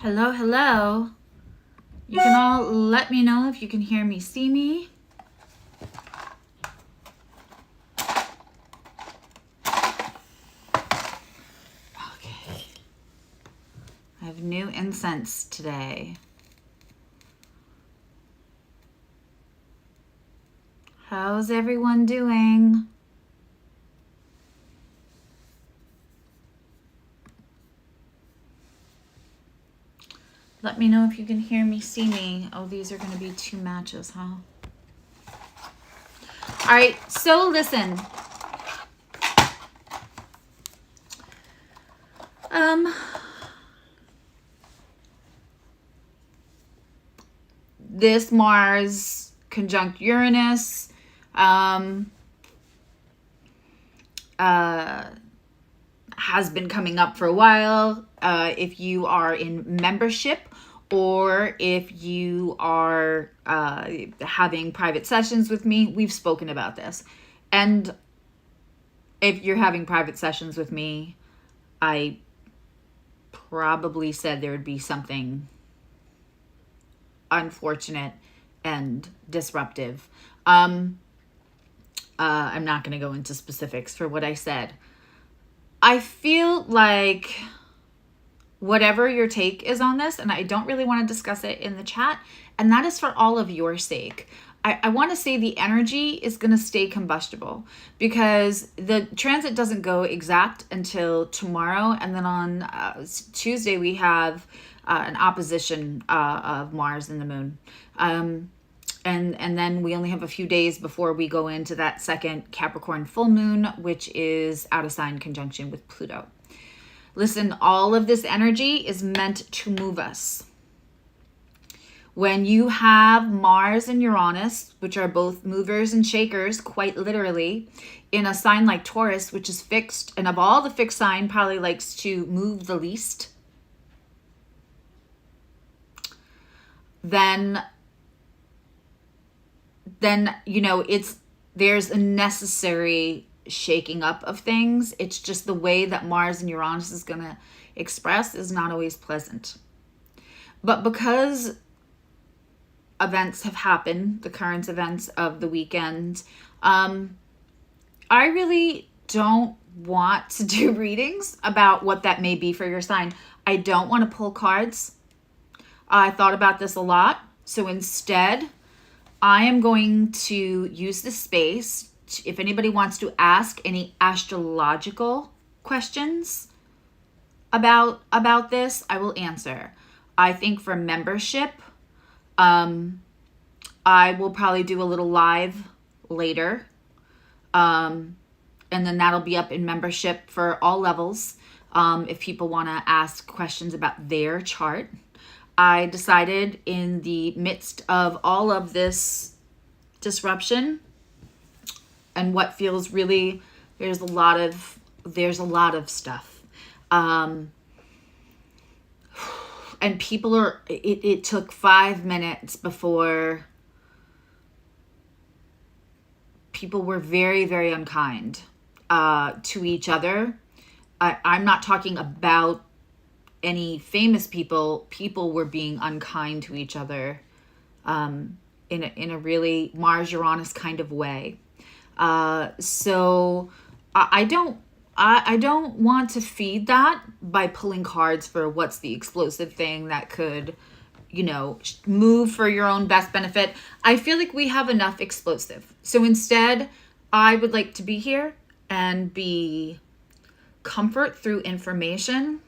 Hello, hello. You can all let me know if you can hear me, see me. Okay. I have new incense today. How's everyone doing? Let me know if you can hear me, see me. Oh, these are going to be two matches, huh? All right, so listen. This Mars conjunct Uranus has been coming up for a while. If you are in membership or if you are having private sessions with me, we've spoken about this. And if you're having private sessions with me, I probably said there would be something unfortunate and disruptive. I'm not going to go into specifics for what I said. I feel like whatever your take is on this, and I don't really want to discuss it in the chat, and that is for all of your sake. I want to say the energy is going to stay combustible because the transit doesn't go exact until tomorrow. And then on Tuesday, we have an opposition of Mars and the moon. And then we only have a few days before we go into that second Capricorn full moon, which is out of sign conjunction with Pluto. Listen, all of this energy is meant to move us. When you have Mars and Uranus, which are both movers and shakers, quite literally, in a sign like Taurus, which is fixed, and of all the fixed sign, probably likes to move the least, then you know, there's a necessary shaking up of things. It's just the way that Mars and Uranus is going to express is not always pleasant. But because events have happened, the current events of the weekend, I really don't want to do readings about what that may be for your sign. I don't want to pull cards. I thought about this a lot. So instead, I am going to use this space. If anybody wants to ask any astrological questions about this, I will answer. I think for membership, I will probably do a little live later. And then that'll be up in membership for all levels. If people want to ask questions about their chart. I decided in the midst of all of this disruption and what feels really, there's a lot of stuff. And people are, it took 5 minutes before people were very, very unkind to each other. I'm not talking about any famous people. People were being unkind to each other in a really Mars-Uranus kind of way. So I don't want to feed that by pulling cards for what's the explosive thing that could, you know, move for your own best benefit. I feel like we have enough explosive. So instead, I would like to be here and be comfort through information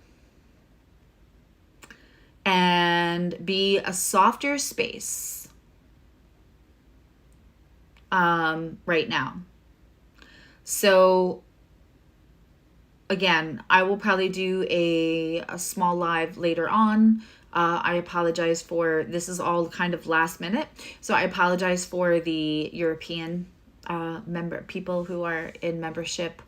and be a softer space right now. So again, I will probably do a small live later on. I apologize for, this is all kind of last minute. So I apologize for the European people who are in membership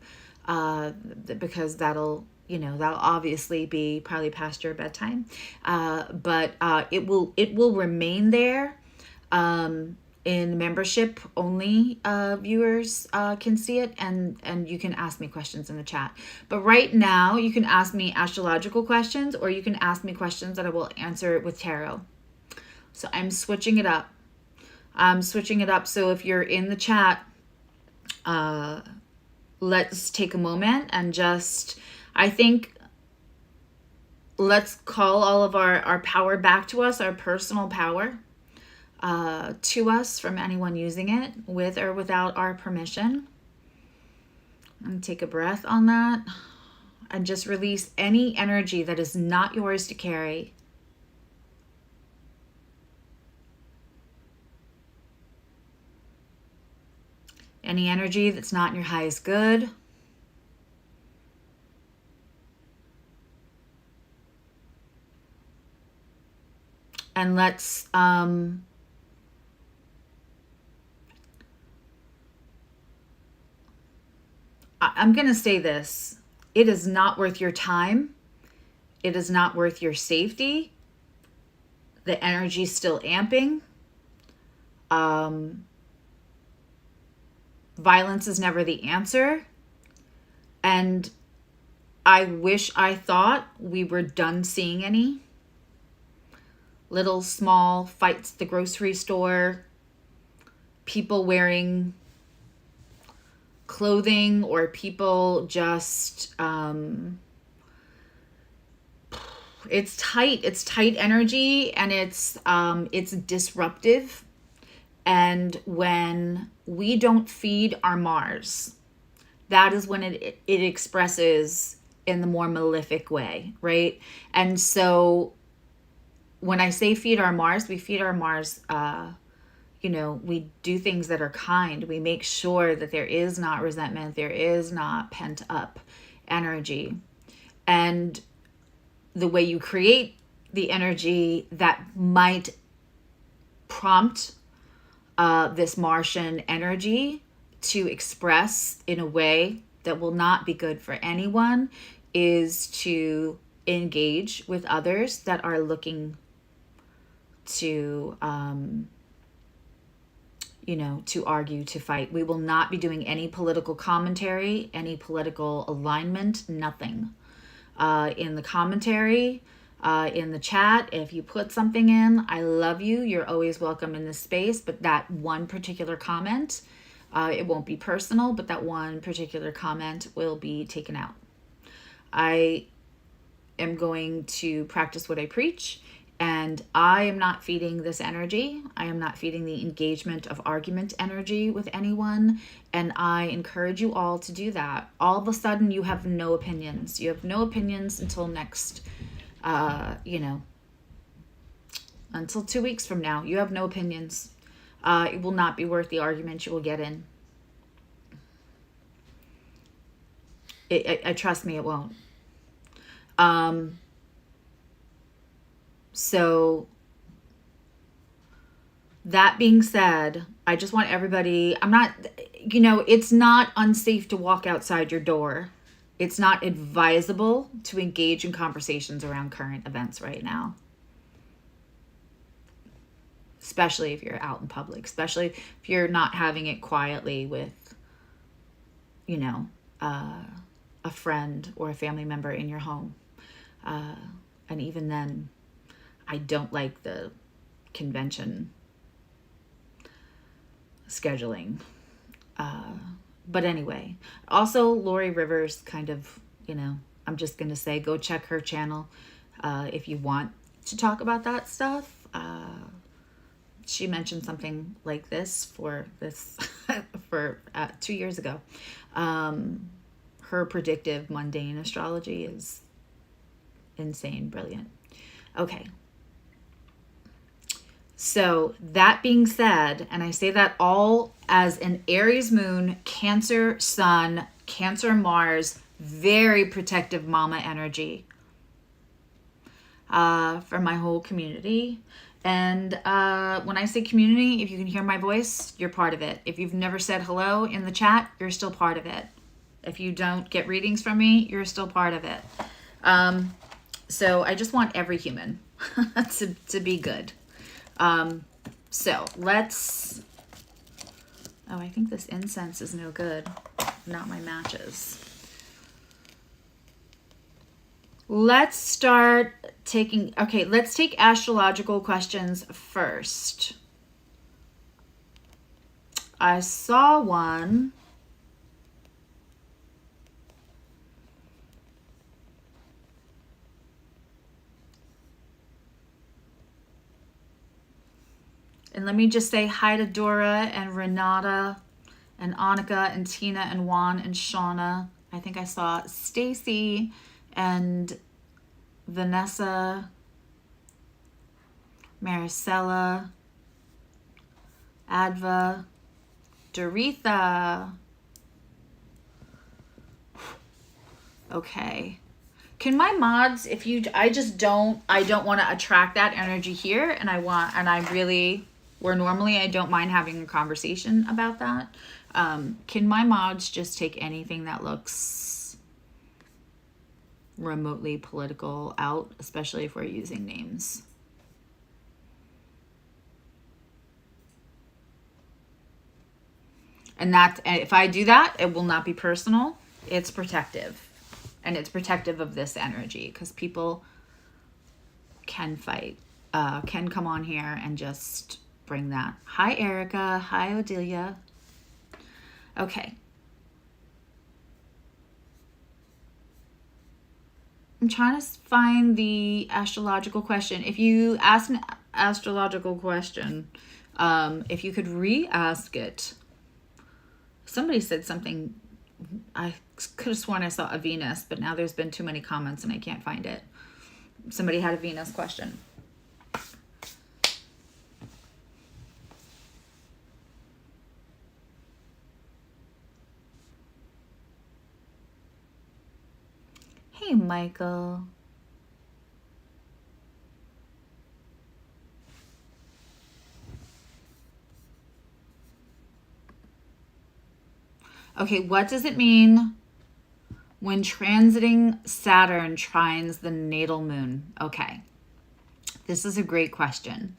because that'll obviously be probably past your bedtime. But it will remain there in membership only viewers can see it, and you can ask me questions in the chat. But right now you can ask me astrological questions, or you can ask me questions that I will answer with tarot. So I'm switching it up. So if you're in the chat, let's take a moment and just, I think, let's call all of our power back to us, our personal power to us from anyone using it with or without our permission. And take a breath on that and just release any energy that is not yours to carry. Any energy that's not in your highest good. And let's I'm going to say this. It is not worth your time. It is not worth your safety. The energy is still amping. Violence is never the answer. And I wish I thought we were done seeing any little small fights at the grocery store, people wearing clothing, or people just it's tight energy, and it's disruptive. And when we don't feed our Mars, that is when it expresses in the more malefic way, right? And so when I say feed our Mars, we feed our Mars, we do things that are kind. We make sure that there is not resentment, there is not pent up energy. And the way you create the energy that might prompt this Martian energy to express in a way that will not be good for anyone is to engage with others that are looking to to argue, to fight. We will not be doing any political commentary, any political alignment, nothing. In the commentary, in the chat, if you put something in, I love you. You're always welcome in this space. But that one particular comment, it won't be personal, but that one particular comment will be taken out. I am going to practice what I preach. And I am not feeding this energy. I am not feeding the engagement of argument energy with anyone. And I encourage you all to do that. All of a sudden, you have no opinions. You have no opinions until next, until 2 weeks from now. You have no opinions. It will not be worth the argument you will get in. I trust me, it won't. So that being said, I just want everybody, it's not unsafe to walk outside your door. It's not advisable to engage in conversations around current events right now. Especially if you're out in public, especially if you're not having it quietly with, a friend or a family member in your home. And even then, I don't like the convention scheduling. But anyway, also Lori Rivers kind of, I'm just going to say, go check her channel if you want to talk about that stuff. She mentioned something like this for 2 years ago. Her predictive mundane astrology is insane, brilliant. Okay. So that being said, and I say that all as an Aries moon, Cancer sun, Cancer Mars, very protective mama energy for my whole community. And when I say community, if you can hear my voice, you're part of it. If you've never said hello in the chat, you're still part of it. If you don't get readings from me, you're still part of it. So I just want every human to be good. So let's Oh, I think this incense is no good. Not my matches. Let's start taking, okay, let's take astrological questions first. I saw one. And let me just say hi to Dora and Renata and Annika and Tina and Juan and Shauna. I think I saw Stacy and Vanessa, Maricela, Adva, Doretha. Okay. Can my mods, if you, I don't want to attract that energy here, and where normally I don't mind having a conversation about that. Can my mods just take anything that looks remotely political out, especially if we're using names? And if I do that, it will not be personal. It's protective. And it's protective of this energy, because people can fight, can come on here and just bring that. Hi, Erica. Hi, Odelia. Okay. I'm trying to find the astrological question. If you ask an astrological question, if you could re-ask it. Somebody said something. I could have sworn I saw a Venus, but now there's been too many comments and I can't find it. Somebody had a Venus question. Hey, Michael. Okay, what does it mean when transiting Saturn trines the natal moon? Okay, this is a great question.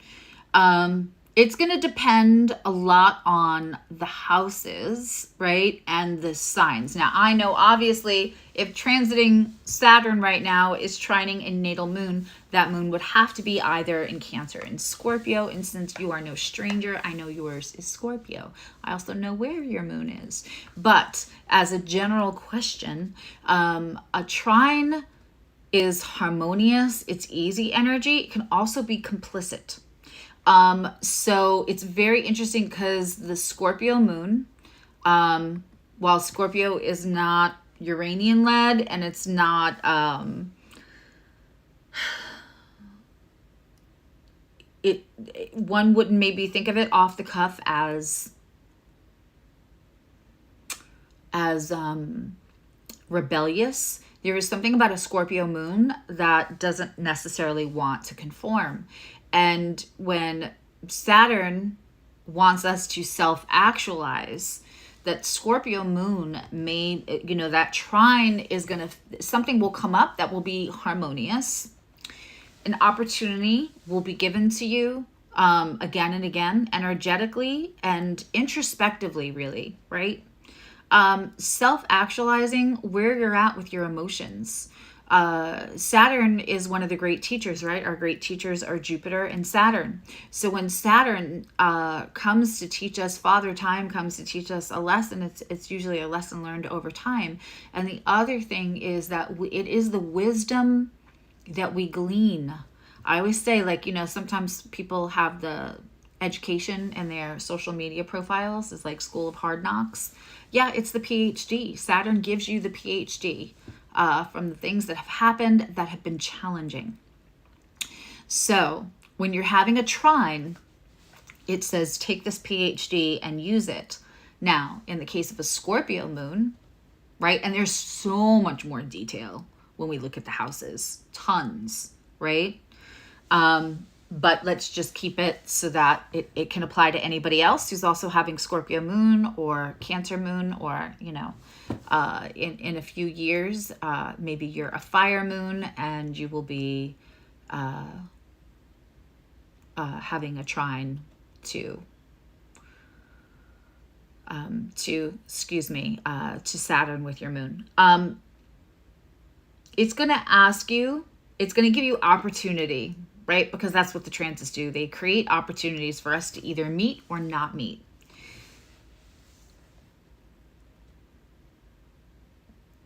It's going to depend a lot on the houses, right? And the signs. Now, I know obviously if transiting Saturn right now is trining in natal moon, that moon would have to be either in Cancer and Scorpio. And since you are no stranger, I know yours is Scorpio. I also know where your moon is. But as a general question, a trine is harmonious. It's easy energy. It can also be complicit. So it's very interesting because the Scorpio moon, while Scorpio is not Uranian led and it's not, one wouldn't maybe think of it off the cuff as rebellious. There is something about a Scorpio moon that doesn't necessarily want to conform. And when Saturn wants us to self-actualize, that Scorpio moon that trine is something will come up that will be harmonious. An opportunity will be given to you again and again, energetically and introspectively, really, right? Self-actualizing where you're at with your emotions. Saturn is one of the great teachers, right? Our great teachers are Jupiter and Saturn. So when Saturn comes to teach us, Father Time comes to teach us a lesson, it's usually a lesson learned over time. And the other thing is that it is the wisdom that we glean. I always say, sometimes people have the education in their social media profiles is like School of Hard Knocks. Yeah, it's the PhD. Saturn gives you the PhD. From the things that have happened that have been challenging. So when you're having a trine, it says take this PhD and use it. Now, in the case of a Scorpio moon, right? And there's so much more detail when we look at the houses, tons, right? But let's just keep it so that it can apply to anybody else who's also having Scorpio moon or Cancer moon, or, in a few years, maybe you're a fire moon and you will be having a trine to to Saturn with your moon. It's going to ask you, it's going to give you opportunity, right? Because that's what the transits do. They create opportunities for us to either meet or not meet.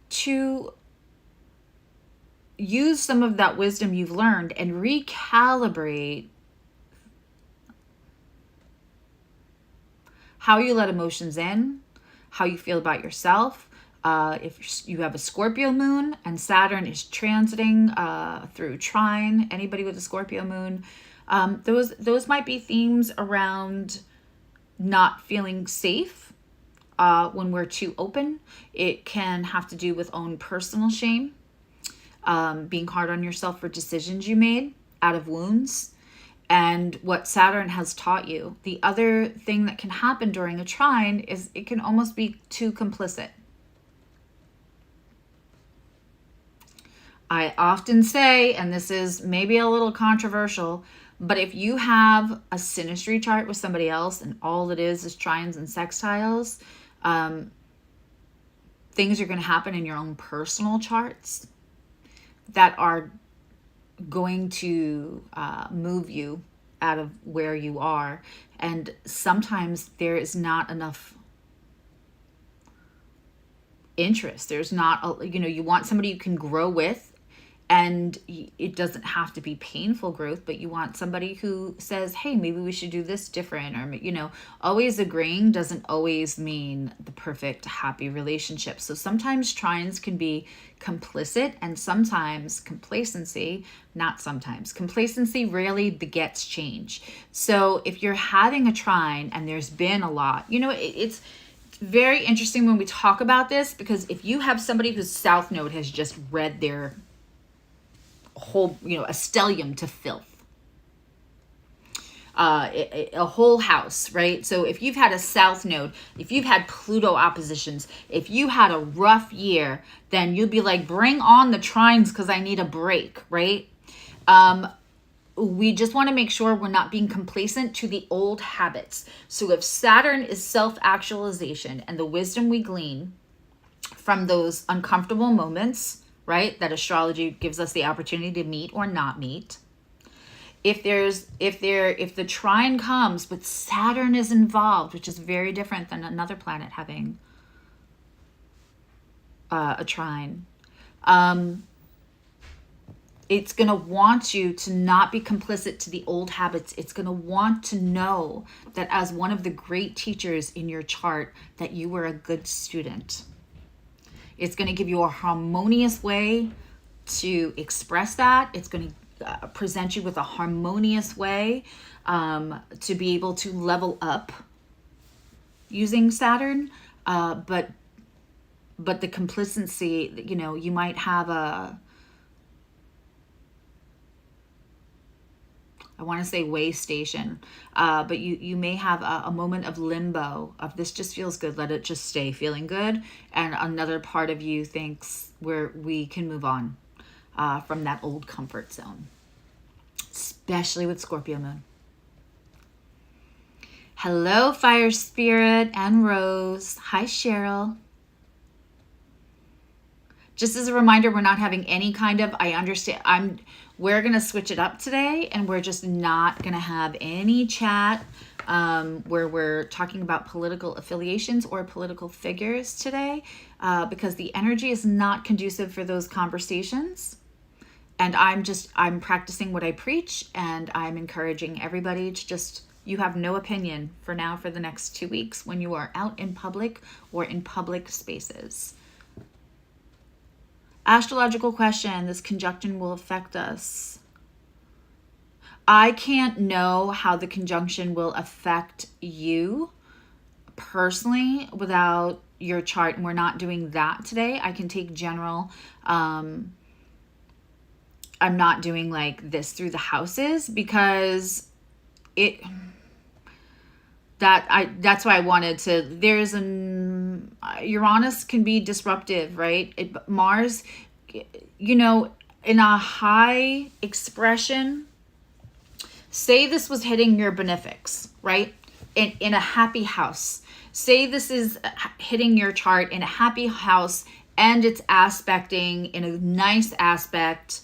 To use some of that wisdom you've learned and recalibrate how you let emotions in, how you feel about yourself. If you have a Scorpio moon and Saturn is transiting through trine, anybody with a Scorpio moon, those might be themes around not feeling safe when we're too open. It can have to do with own personal shame, being hard on yourself for decisions you made out of wounds. And what Saturn has taught you. The other thing that can happen during a trine is it can almost be too complicit. I often say, and this is maybe a little controversial, but if you have a synastry chart with somebody else and all it is trines and sextiles, things are going to happen in your own personal charts that are going to move you out of where you are. And sometimes there is not enough interest. There's not, you want somebody you can grow with, and it doesn't have to be painful growth, but you want somebody who says, hey, maybe we should do this different. Or, always agreeing doesn't always mean the perfect, happy relationship. So sometimes trines can be complicit, and sometimes complacency, not sometimes. Complacency rarely begets change. So if you're having a trine and there's been a lot, it's very interesting when we talk about this, because if you have somebody whose south node has just read their whole, a stellium to filth, a whole house, right? So if you've had a south node, if you've had Pluto oppositions, if you had a rough year, then you'll be like, bring on the trines because I need a break, right? We just want to make sure we're not being complacent to the old habits. So if Saturn is self-actualization and the wisdom we glean from those uncomfortable moments, right, that astrology gives us the opportunity to meet or not meet. If the trine comes but Saturn is involved, which is very different than another planet having a trine, it's going to want you to not be complicit to the old habits. It's going to want to know that as one of the great teachers in your chart, that you were a good student. It's going to give you a harmonious way to express that. It's going to present you with a harmonious way to be able to level up using Saturn. But the complacency, you might have I want to say way station, but you may have a moment of limbo of this just feels good, let it just stay feeling good, and another part of you thinks we can move on from that old comfort zone, especially with Scorpio moon. Hello, Fire Spirit and Rose. Hi, Cheryl. Just as a reminder, we're not having any kind of, we're going to switch it up today, and we're just not going to have any chat where we're talking about political affiliations or political figures today, because the energy is not conducive for those conversations. And I'm practicing what I preach, and I'm encouraging everybody to you have no opinion for now for the next 2 weeks when you are out in public or in public spaces. Astrological question, this conjunction will affect us. I can't know how the conjunction will affect you personally without your chart, and we're not doing that today. I can take general. I'm not doing like this through the houses because that's why I wanted to. There's Uranus can be disruptive, right? Mars, in a high expression, say this was hitting your benefics, right? In a happy house. say this is hitting your chart in a happy house and it's aspecting in a nice aspect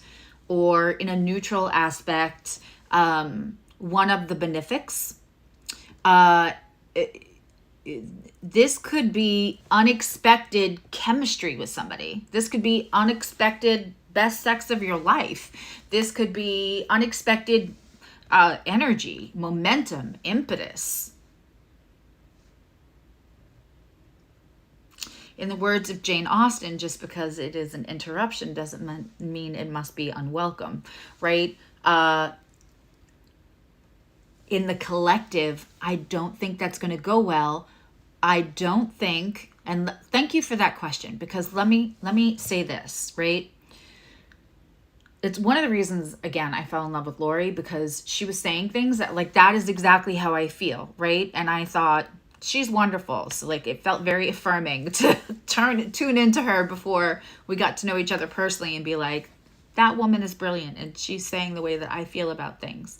or in a neutral aspect, one of the benefics. This could be unexpected chemistry with somebody. This could be unexpected best sex of your life. This could be unexpected energy, momentum, impetus. In the words of Jane Austen, just because it is an interruption doesn't mean it must be unwelcome, right? In the collective, I don't think that's going to go well. I don't think, and thank you for that question, because let me say this, right? It's one of the reasons, again, I fell in love with Lori, because she was saying things that, like, that is exactly how I feel, right? And I thought, she's wonderful. So, like, it felt very affirming to tune into her before we got to know each other personally and be like, that woman is brilliant and she's saying the way that I feel about things.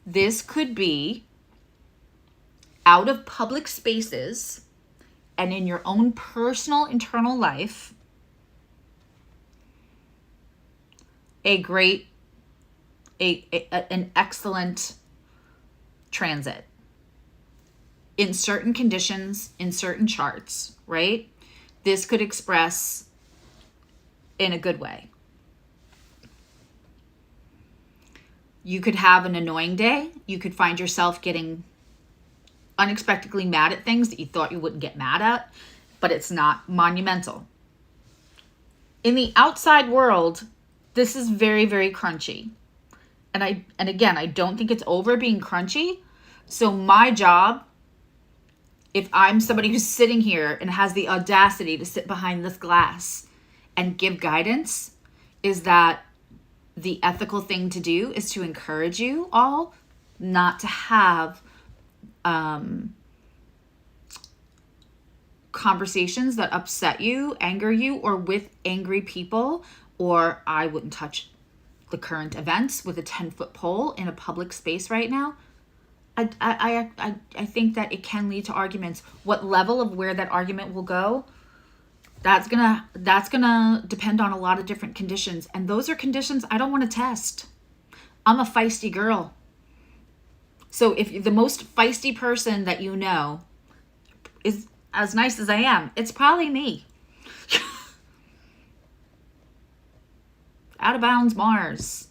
This could be out of public spaces and in your own personal internal life, an excellent transit in certain conditions, in certain charts, right? This could express in a good way. You could have an annoying day. You could find yourself getting unexpectedly mad at things that you thought you wouldn't get mad at, but it's not monumental. In the outside world, this is very, very crunchy. And again, I don't think it's over being crunchy. So my job, if I'm somebody who's sitting here and has the audacity to sit behind this glass and give guidance, is that the ethical thing to do is to encourage you all not to have conversations that upset you, anger you, or with angry people, or I wouldn't touch the current events with a 10-foot pole in a public space right now. I think that it can lead to arguments. What level of where that argument will go, that's gonna depend on a lot of different conditions, and those are conditions I don't want to test. I'm a feisty girl. So if the most feisty person that you know is as nice as I am, it's probably me. Out of bounds Mars,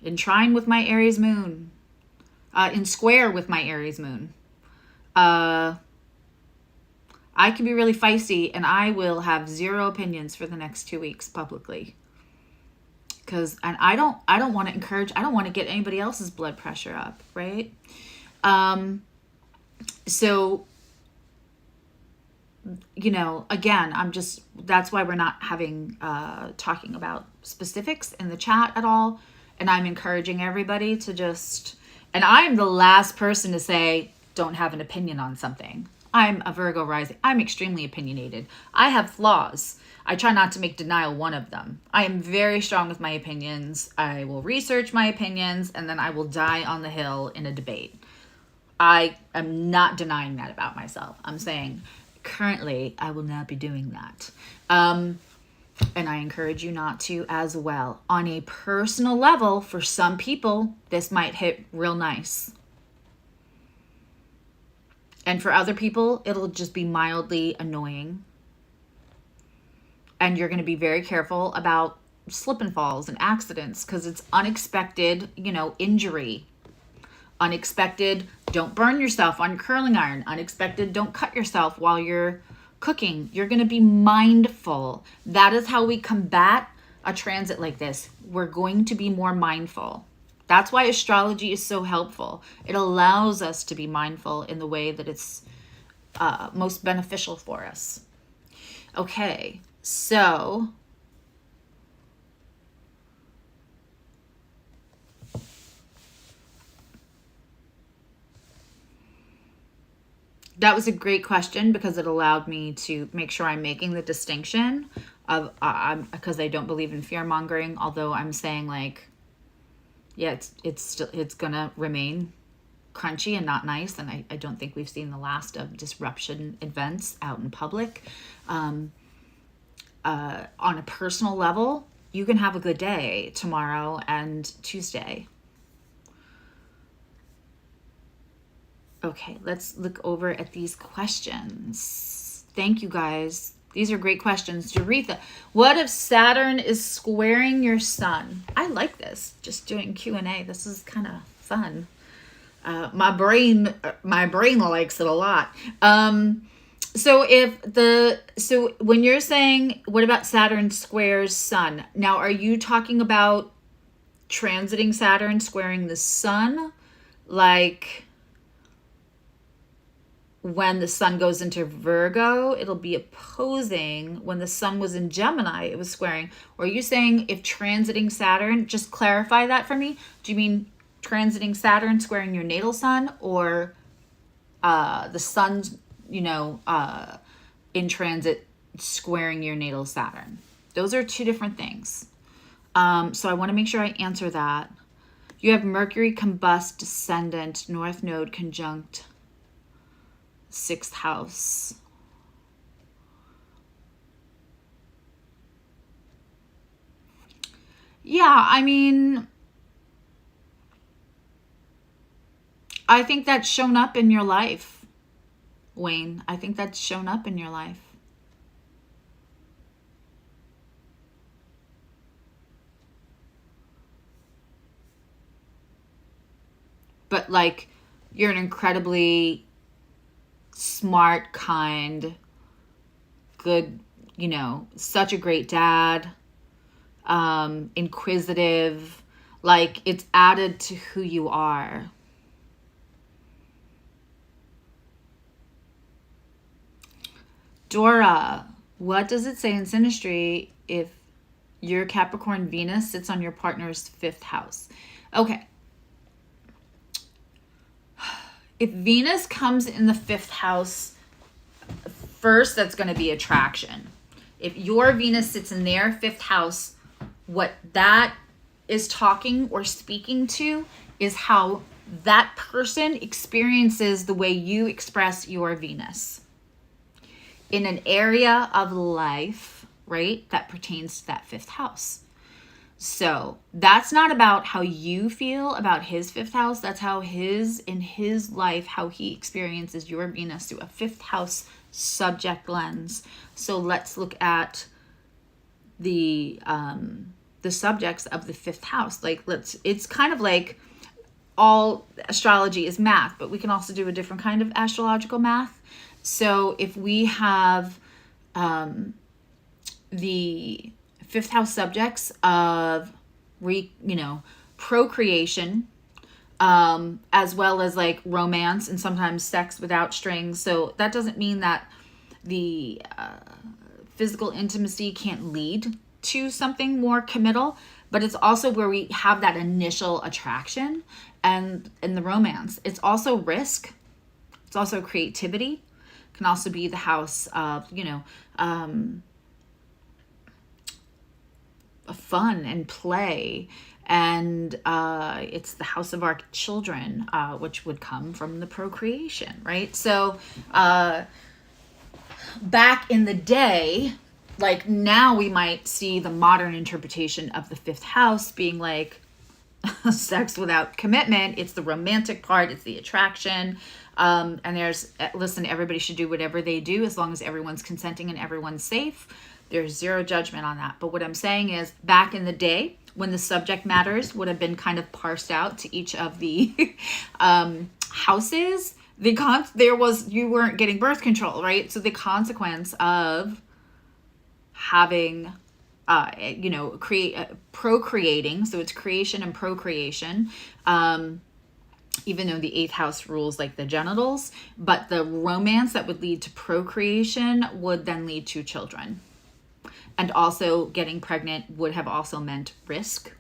in trine with my Aries moon, in square with my Aries moon. I can be really feisty, and I will have zero opinions for the next 2 weeks publicly. And I don't want to encourage, I don't want to get anybody else's blood pressure up, right? So, you know, again, that's why we're not having, talking about specifics in the chat at all. And I'm encouraging everybody to and I'm the last person to say, don't have an opinion on something. I'm a Virgo rising. I'm extremely opinionated. I have flaws. I try not to make denial one of them. I am very strong with my opinions. I will research my opinions, and then I will die on the hill in a debate. I am not denying that about myself. I'm saying currently I will not be doing that. And I encourage you not to as well. On a personal level, for some people, this might hit real nice. And for other people, it'll just be mildly annoying. And you're going to be very careful about slip and falls and accidents, because it's unexpected, injury. Unexpected, don't burn yourself on your curling iron. Unexpected, don't cut yourself while you're cooking. You're going to be mindful. That is how we combat a transit like this. We're going to be more mindful. That's why astrology is so helpful. It allows us to be mindful in the way that it's most beneficial for us. Okay, so that was a great question, because it allowed me to make sure I'm making the distinction of, because I don't believe in fear mongering, although I'm saying, like, yeah, it's gonna remain crunchy and not nice. And I don't think we've seen the last of disruption events out in public. On a personal level, you can have a good day tomorrow and Tuesday. Okay, let's look over at these questions. Thank you guys. These are great questions. Jaretha, what if Saturn is squaring your sun? I like this. Just doing Q&A. This is kind of fun. My brain likes it a lot. So when you're saying, what about Saturn squares sun? Now, are you talking about transiting Saturn squaring the sun? Like when the sun goes into Virgo, it'll be opposing. When the sun was in Gemini, it was squaring. Or are you saying if transiting Saturn, just clarify that for me. Do you mean transiting Saturn squaring your natal sun, or the sun's, in transit squaring your natal Saturn? Those are two different things. So I want to make sure I answer that. You have Mercury combust descendant, North Node conjunct 6th house. Yeah, I mean, I think that's shown up in your life, Wayne. I think that's shown up in your life. But like, you're an incredibly smart, kind, good, such a great dad, inquisitive, like it's added to who you are. Dora, what does it say in Synastry if your Capricorn Venus sits on your partner's 5th house? Okay. If Venus comes in the 5th house, first, that's going to be attraction. If your Venus sits in their 5th house, what that is talking or speaking to is how that person experiences the way you express your Venus in an area of life, right, that pertains to that 5th house. So that's not about how you feel about his 5th house. That's how in his life, how he experiences your Venus through a 5th house subject lens. So let's look at the subjects of the 5th house. It's kind of like all astrology is math, but we can also do a different kind of astrological math. So if we have the 5th house subjects of procreation, as well as like romance and sometimes sex without strings. So that doesn't mean that the physical intimacy can't lead to something more committal, but it's also where we have that initial attraction and in the romance. It's also risk. It's also creativity. It can also be the house of, fun and play, and it's the house of our children, which would come from the procreation, right? So back in the day, like now we might see the modern interpretation of the 5th house being like sex without commitment. It's the romantic part, it's the attraction, and listen, everybody should do whatever they do as long as everyone's consenting and everyone's safe. There's zero judgment on that. But what I'm saying is, back in the day, when the subject matters would have been kind of parsed out to each of the houses, you weren't getting birth control, right? So the consequence of having, procreating, so it's creation and procreation, even though the 8th house rules like the genitals, but the romance that would lead to procreation would then lead to children. And also getting pregnant would have also meant risk.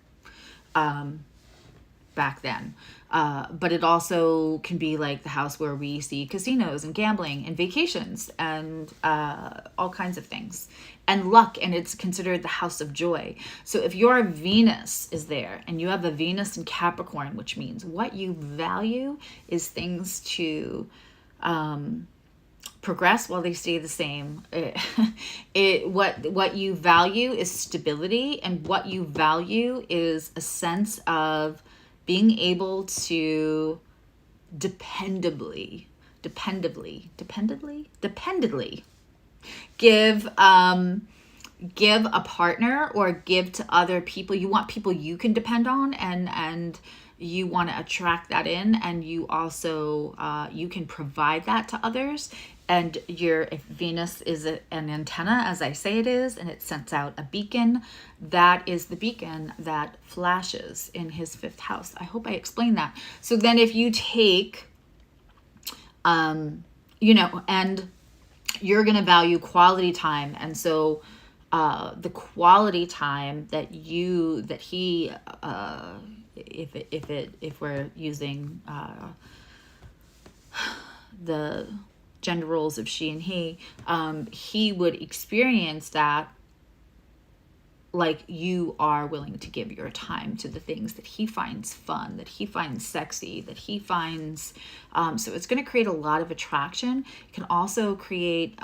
back then. But it also can be like the house where we see casinos and gambling and vacations and all kinds of things and luck. And it's considered the house of joy. So if your Venus is there and you have a Venus in Capricorn, which means what you value is things to progress while they stay the same. What you value is stability, and what you value is a sense of being able to dependably give a partner or give to other people. You want people you can depend on, and you want to attract that in, and you also you can provide that to others. And if Venus is an antenna, as I say it is, and it sends out a beacon, that is the beacon that flashes in his 5th house. I hope I explained that. So then if you take, and you're going to value quality time. And so the quality time that he, if we're using the gender roles of she and he would experience that like you are willing to give your time to the things that he finds fun, that he finds sexy, that he finds, so it's going to create a lot of attraction. It can also create,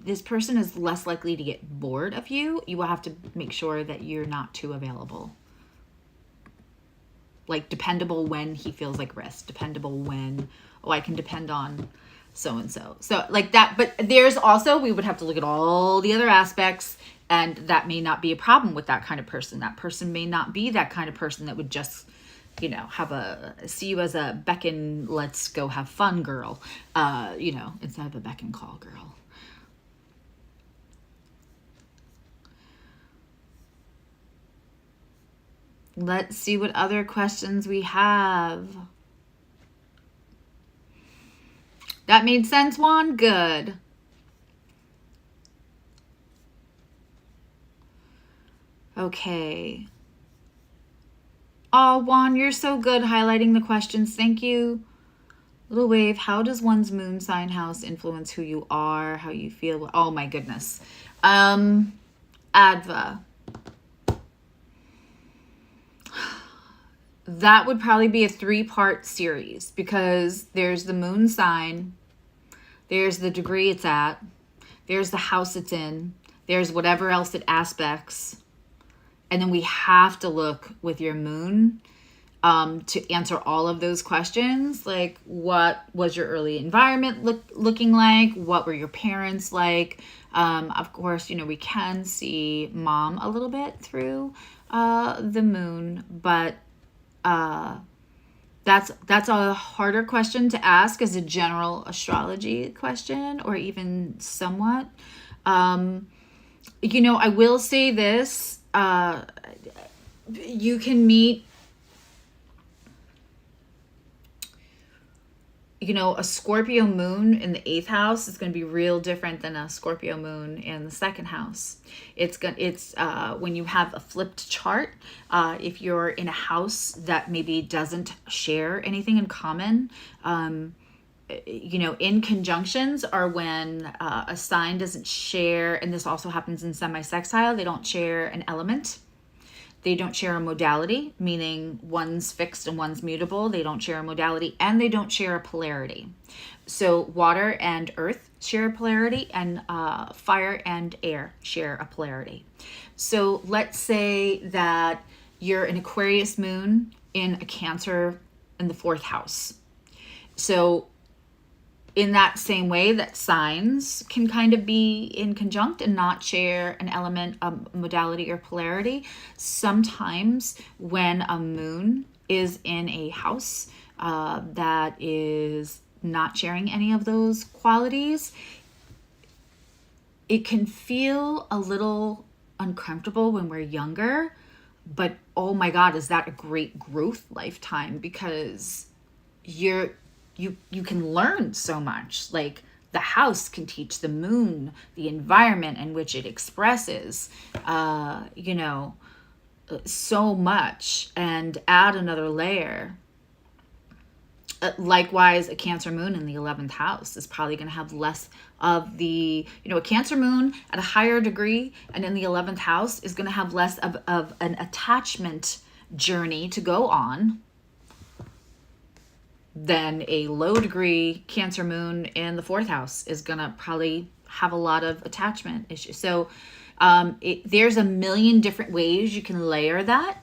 this person is less likely to get bored of you. You will have to make sure that you're not too available. Like dependable when he feels like rest, dependable when, I can depend on so-and-so. So like that, but there's also, we would have to look at all the other aspects, and that may not be a problem with that kind of person. That person may not be that kind of person that would just, see you as a beckon, let's go have fun girl, instead of a beck and call girl. Let's see what other questions we have. That made sense, Juan? Good. Okay. Oh, Juan, you're so good highlighting the questions. Thank you. Little Wave, how does one's moon sign house influence who you are, how you feel? Oh my goodness. Adva. That would probably be a 3-part series, because there's the moon sign, there's the degree it's at, there's the house it's in, there's whatever else it aspects, and then we have to look with your moon to answer all of those questions. Like, what was your early environment looking like? What were your parents like? Of course, we can see mom a little bit through the moon, but that's a harder question to ask as a general astrology question, or even somewhat. I will say this, you can meet, a Scorpio moon in the 8th house is going to be real different than a Scorpio moon in the 2nd house. It's when you have a flipped chart, if you're in a house that maybe doesn't share anything in common, in conjunctions are when a sign doesn't share, and this also happens in semi-sextile, they don't share an element. They don't share a modality, meaning one's fixed and one's mutable. They don't share a modality, and they don't share a polarity. So water and earth share a polarity, and fire and air share a polarity. So let's say that you're an Aquarius moon in a Cancer in the 4th house. So in that same way that signs can kind of be in conjunct and not share an element, modality, or polarity, sometimes when a moon is in a house that is not sharing any of those qualities, it can feel a little uncomfortable when we're younger, but oh my God, is that a great growth lifetime, because you can learn so much. Like, the house can teach the moon the environment in which it expresses, so much and add another layer. Likewise, a Cancer moon in the 11th house is probably going to have less of the, a Cancer moon at a higher degree and in the 11th house is going to have less of an attachment journey to go on than a low degree Cancer moon in the 4th house is going to probably have a lot of attachment issues. So there's a million different ways you can layer that.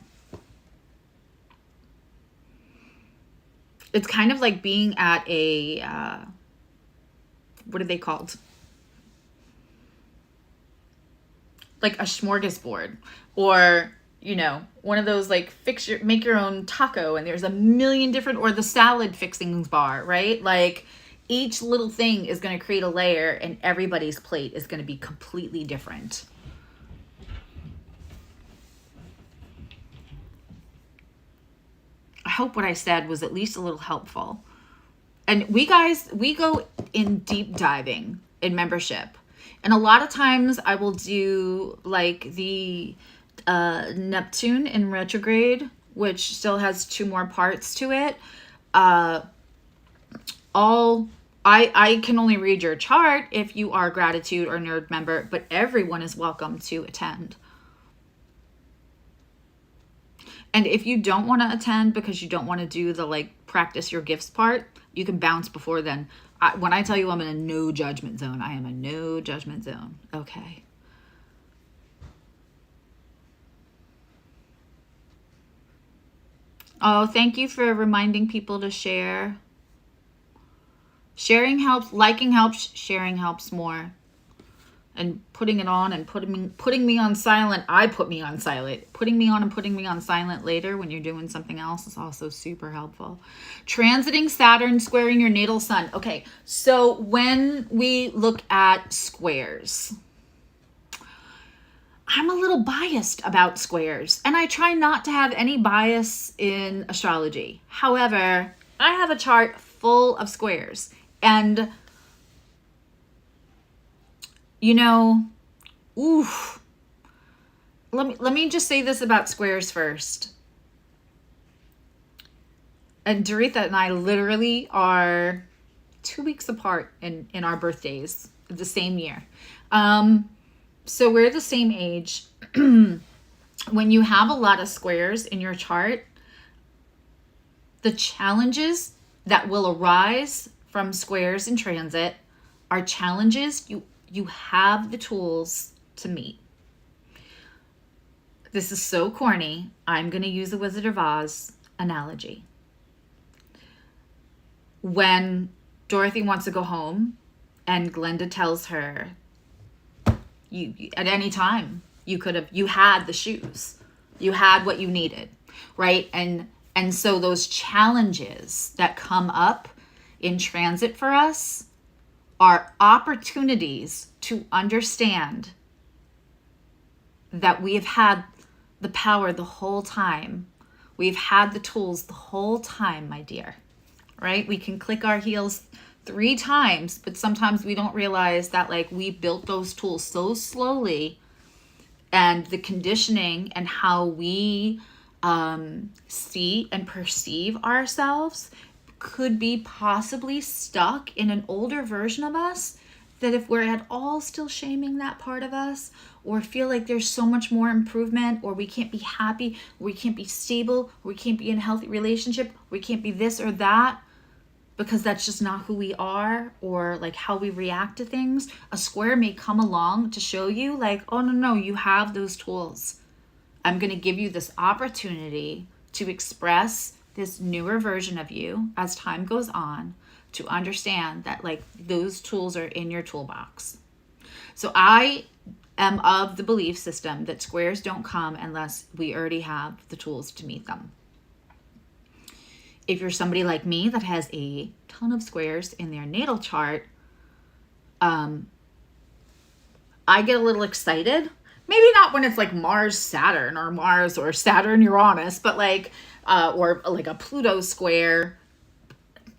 It's kind of like being at a, what are they called? Like a smorgasbord, or, one of those like make your own taco, and there's a million different, or the salad fixings bar, right? Like each little thing is going to create a layer and everybody's plate is going to be completely different. I hope what I said was at least a little helpful. And we go in deep diving in membership. And a lot of times I will do like the Neptune in retrograde, which still has 2 more parts to it. I can only read your chart if you are Gratitude or Nerd member, but everyone is welcome to attend. And if you don't want to attend because you don't want to do the like practice your gifts part, you can bounce before then. When I tell you I'm in a no judgment zone, I am a no judgment zone. Okay. Oh, thank you for reminding people to share. Sharing helps, liking helps, sharing helps more. And putting it on and putting me on silent. I put me on silent. Putting me on and putting me on silent later when you're doing something else is also super helpful. Transiting Saturn, squaring your natal sun. Okay, so when we look at squares, I'm a little biased about squares, and I try not to have any bias in astrology. However, I have a chart full of squares, and let me just say this about squares first. And Doretha and I literally are 2 weeks apart in our birthdays of the same year. So we're the same age. When you have a lot of squares in your chart, the challenges that will arise from squares in transit are challenges you have the tools to meet. This is so corny. I'm going to use the Wizard of Oz analogy. When Dorothy wants to go home and Glenda tells her, you at any time you had the shoes, you had what you needed, right? And so those challenges that come up in transit for us are opportunities to understand that we have had the power the whole time. We've had the tools the whole time, my dear, right? We can click our heels 3 times, but sometimes we don't realize that like we built those tools so slowly, and the conditioning and how we see and perceive ourselves could be possibly stuck in an older version of us, that if we're at all still shaming that part of us, or feel like there's so much more improvement, or we can't be happy, or we can't be stable, or we can't be in a healthy relationship, or we can't be this or that, because that's just not who we are, or like how we react to things, a square may come along to show you like, oh no, you have those tools. I'm going to give you this opportunity to express this newer version of you as time goes on, to understand that like those tools are in your toolbox. So I am of the belief system that squares don't come unless we already have the tools to meet them. If you're somebody like me that has a ton of squares in their natal chart, I get a little excited. Maybe not when it's like Mars Saturn or Mars or Saturn Uranus, but like or like a Pluto square.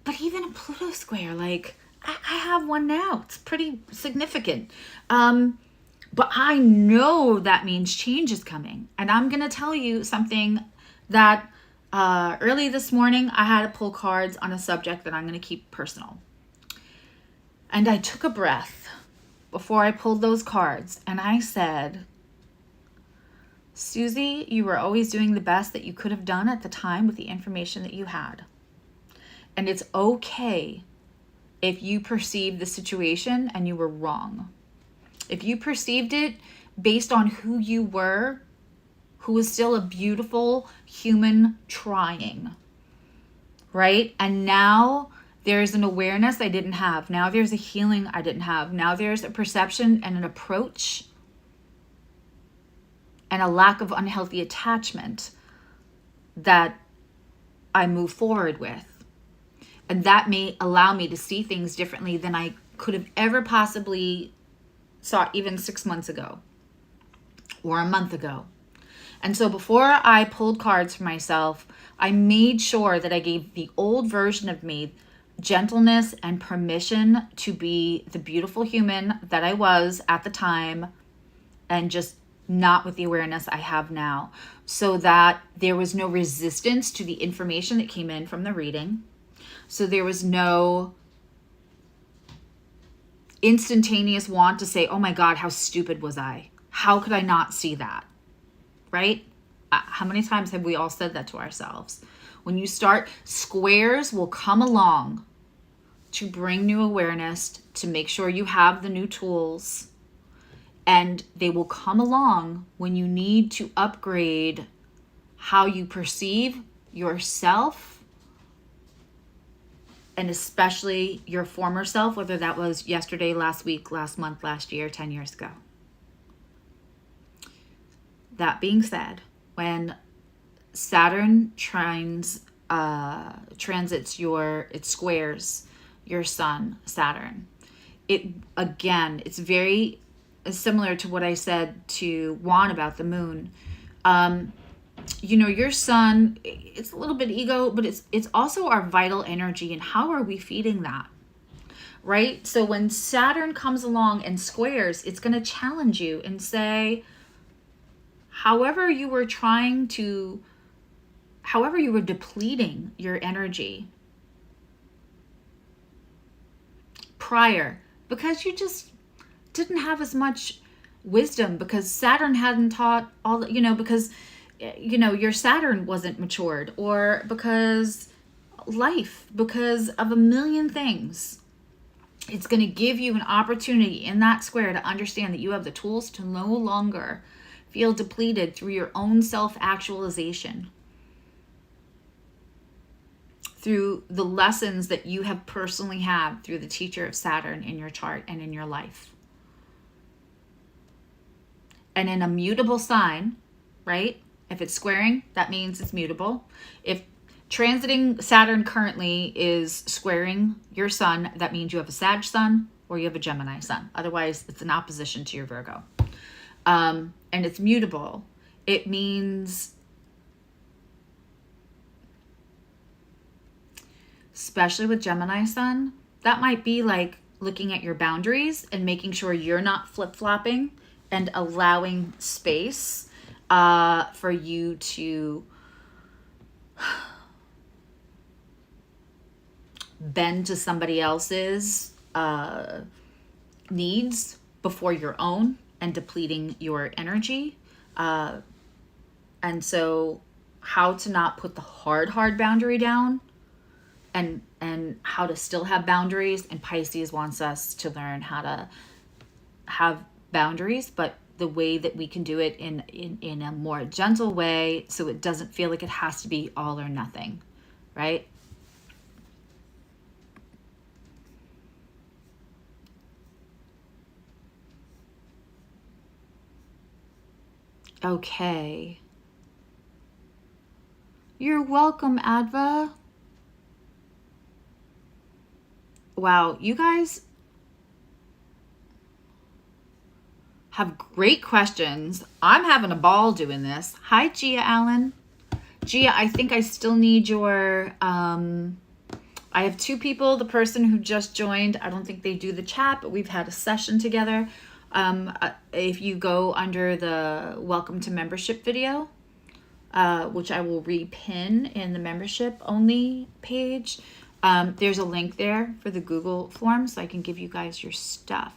But even a Pluto square, like I have one now. It's pretty significant. But I know that means change is coming. And I'm going to tell you something that early this morning, I had to pull cards on a subject that I'm going to keep personal. And I took a breath before I pulled those cards. And I said, Susie, you were always doing the best that you could have done at the time with the information that you had. And it's okay if you perceived the situation and you were wrong. If you perceived it based on who you were, who was still a beautiful human trying, right? And now there's an awareness I didn't have. Now there's a healing I didn't have. Now there's a perception and an approach and a lack of unhealthy attachment that I move forward with. And that may allow me to see things differently than I could have ever possibly saw even 6 months ago or a month ago. And so before I pulled cards for myself, I made sure that I gave the old version of me gentleness and permission to be the beautiful human that I was at the time, and just not with the awareness I have now, so that there was no resistance to the information that came in from the reading. So there was no instantaneous want to say, oh my God, how stupid was I? How could I not see that? Right? How many times have we all said that to ourselves? When you start, squares will come along to bring new awareness, to make sure you have the new tools, and they will come along when you need to upgrade how you perceive yourself, and especially your former self, whether that was yesterday, last week, last month, last year, 10 years ago. That being said, when Saturn transits it squares your sun, Saturn, it's very similar to what I said to Juan about the moon. Your sun, it's a little bit ego, but it's also our vital energy, and how are we feeding that? Right? So when Saturn comes along and squares, it's going to challenge you and say, however you were depleting your energy prior, because you just didn't have as much wisdom, because Saturn hadn't taught all, because your Saturn wasn't matured, or because of a million things. It's going to give you an opportunity in that square to understand that you have the tools to no longer feel depleted through your own self-actualization, through the lessons that you have personally had through the teacher of Saturn in your chart and in your life. And in a mutable sign, right? If it's squaring, that means it's mutable. If transiting Saturn currently is squaring your sun, that means you have a Sag sun or you have a Gemini sun. Otherwise, it's an opposition to your Virgo. And it's mutable. It means, especially with Gemini sun, that might be like looking at your boundaries and making sure you're not flip-flopping and allowing space for you to bend to somebody else's needs before your own, and depleting your energy. And so how to not put the hard boundary down, and how to still have boundaries. And Pisces wants us to learn how to have boundaries, but the way that we can do it in a more gentle way, so it doesn't feel like it has to be all or nothing, right? Okay. You're welcome, Adva. Wow, you guys have great questions. I'm having a ball doing this. Hi, Gia Allen. Gia, I think I still need your, I have two people, the person who just joined, I don't think they do the chat, but we've had a session together. If you go under the welcome to membership video, which I will repin in the membership only page, there's a link there for the Google form so I can give you guys your stuff.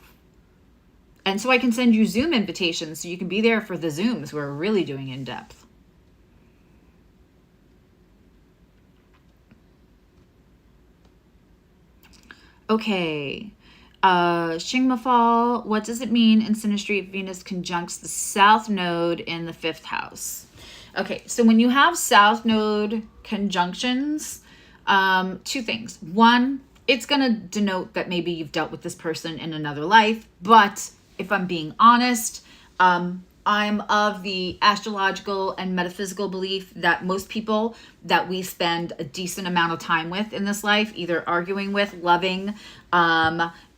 And so I can send you Zoom invitations so you can be there for the Zooms where we're really doing in depth. Okay. Shingmafal, what does it mean in synastry if Venus conjuncts the South Node in the 5th house? Okay, so when you have South Node conjunctions, two things. One, it's going to denote that maybe you've dealt with this person in another life, but if I'm being honest, I'm of the astrological and metaphysical belief that most people that we spend a decent amount of time with in this life, either arguing with, loving,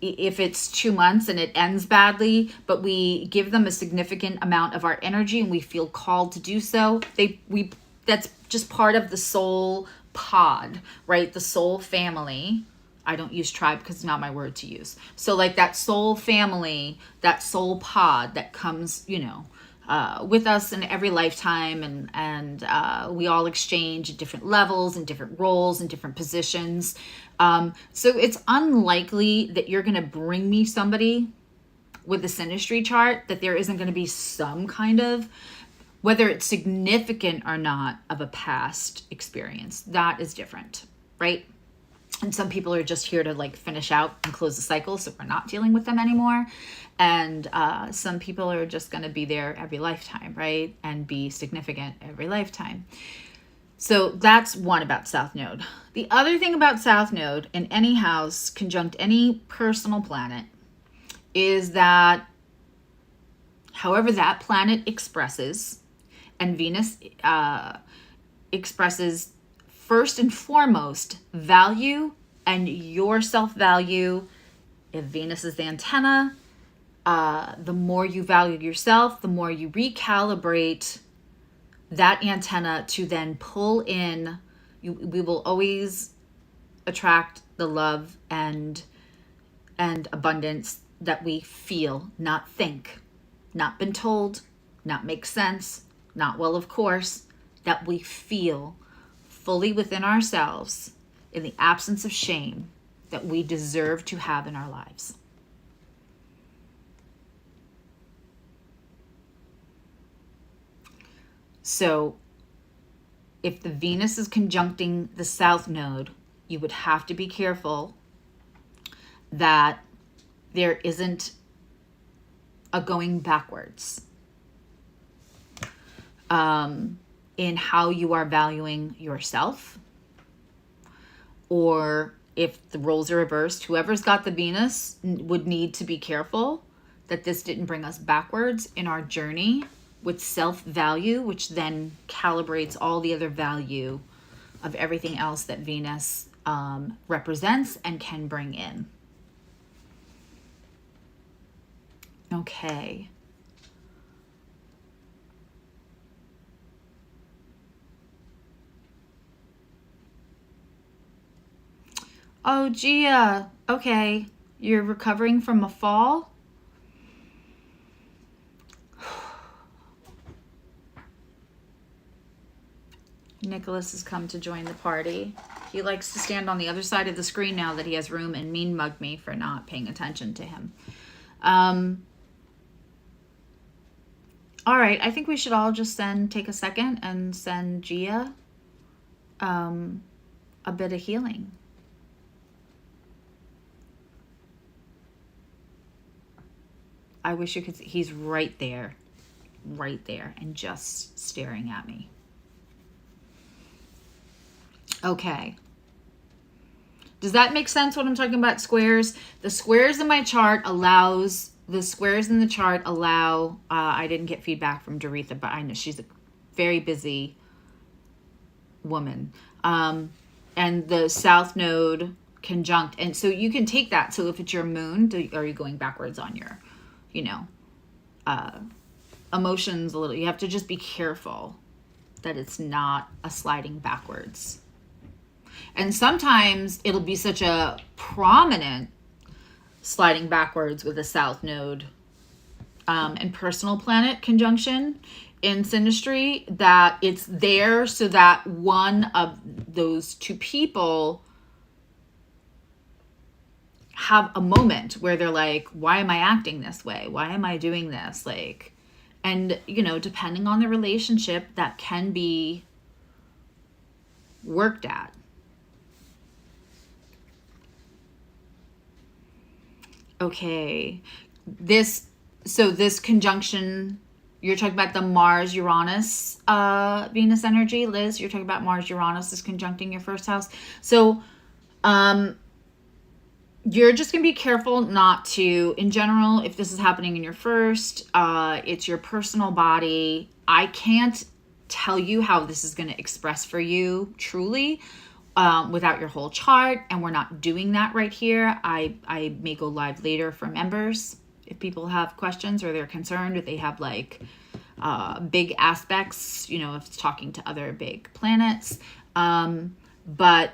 if it's 2 months and it ends badly, but we give them a significant amount of our energy and we feel called to do so, that's just part of the soul pod, right? The soul family. I don't use tribe because it's not my word to use. So like that soul family, that soul pod that comes, with us in every lifetime, and we all exchange at different levels and different roles and different positions. So it's unlikely that you're going to bring me somebody with a synastry chart that there isn't going to be some kind of, whether it's significant or not, of a past experience. That is different, right? And some people are just here to like finish out and close the cycle, so we're not dealing with them anymore. And some people are just going to be there every lifetime, right? And be significant every lifetime. So that's one about South Node. The other thing about South Node in any house conjunct any personal planet is that however that planet expresses, and Venus expresses first and foremost value and your self-value. If Venus is the antenna, the more you value yourself, the more you recalibrate that antenna to then pull in. We will always attract the love and abundance that we feel, not think, not been told, not make sense, not well, of course, that we feel fully within ourselves in the absence of shame that we deserve to have in our lives. So if the Venus is conjuncting the South Node, you would have to be careful that there isn't a going backwards in how you are valuing yourself. Or if the roles are reversed, whoever's got the Venus would need to be careful that this didn't bring us backwards in our journey with self-value, which then calibrates all the other value of everything else that Venus represents and can bring in. Okay. Oh, Gia. Okay. You're recovering from a fall? Nicholas has come to join the party. He likes to stand on the other side of the screen now that he has room and mean mug me for not paying attention to him. All right. I think we should all just take a second and send Gia a bit of healing. I wish you could see. He's right there, and just staring at me. Okay. Does that make sense what I'm talking about? Squares. The squares in my chart allow, I didn't get feedback from Doretha, but I know she's a very busy woman. And the South Node conjunct. And so you can take that. So if it's your moon, are you going backwards on your, emotions a little? You have to just be careful that it's not a sliding backwards. And sometimes it'll be such a prominent sliding backwards with a South Node and personal planet conjunction in synastry, that it's there so that one of those two people have a moment where they're like, why am I acting this way? Why am I doing this? Like, and, you know, depending on the relationship, that can be worked at. Okay. This conjunction, you're talking about the Mars-Uranus Venus energy. Liz, you're talking about Mars-Uranus is conjuncting your first house. So, you're just going to be careful not to, in general, if this is happening in your first, it's your personal body. I can't tell you how this is going to express for you truly without your whole chart, and we're not doing that right here. I may go live later for members if people have questions or they're concerned, or they have like big aspects, you know, if it's talking to other big planets. But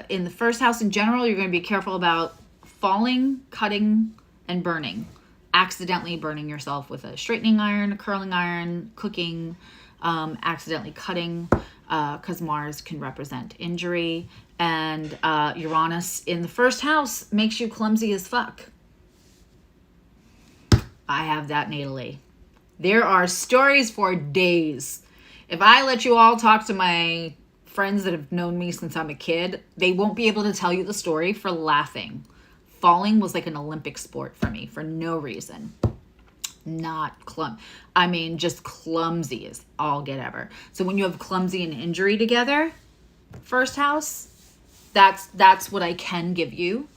in the first house in general, you're going to be careful about falling, cutting, and burning. Accidentally burning yourself with a straightening iron, a curling iron, cooking, accidentally cutting, because Mars can represent injury. And Uranus in the first house makes you clumsy as fuck. I have that natally. There are stories for days. If I let you all talk to my friends that have known me since I'm a kid, they won't be able to tell you the story for laughing. Falling was like an Olympic sport for me for no reason. Just clumsy as all get ever. So when you have clumsy and injury together, first house, that's what I can give you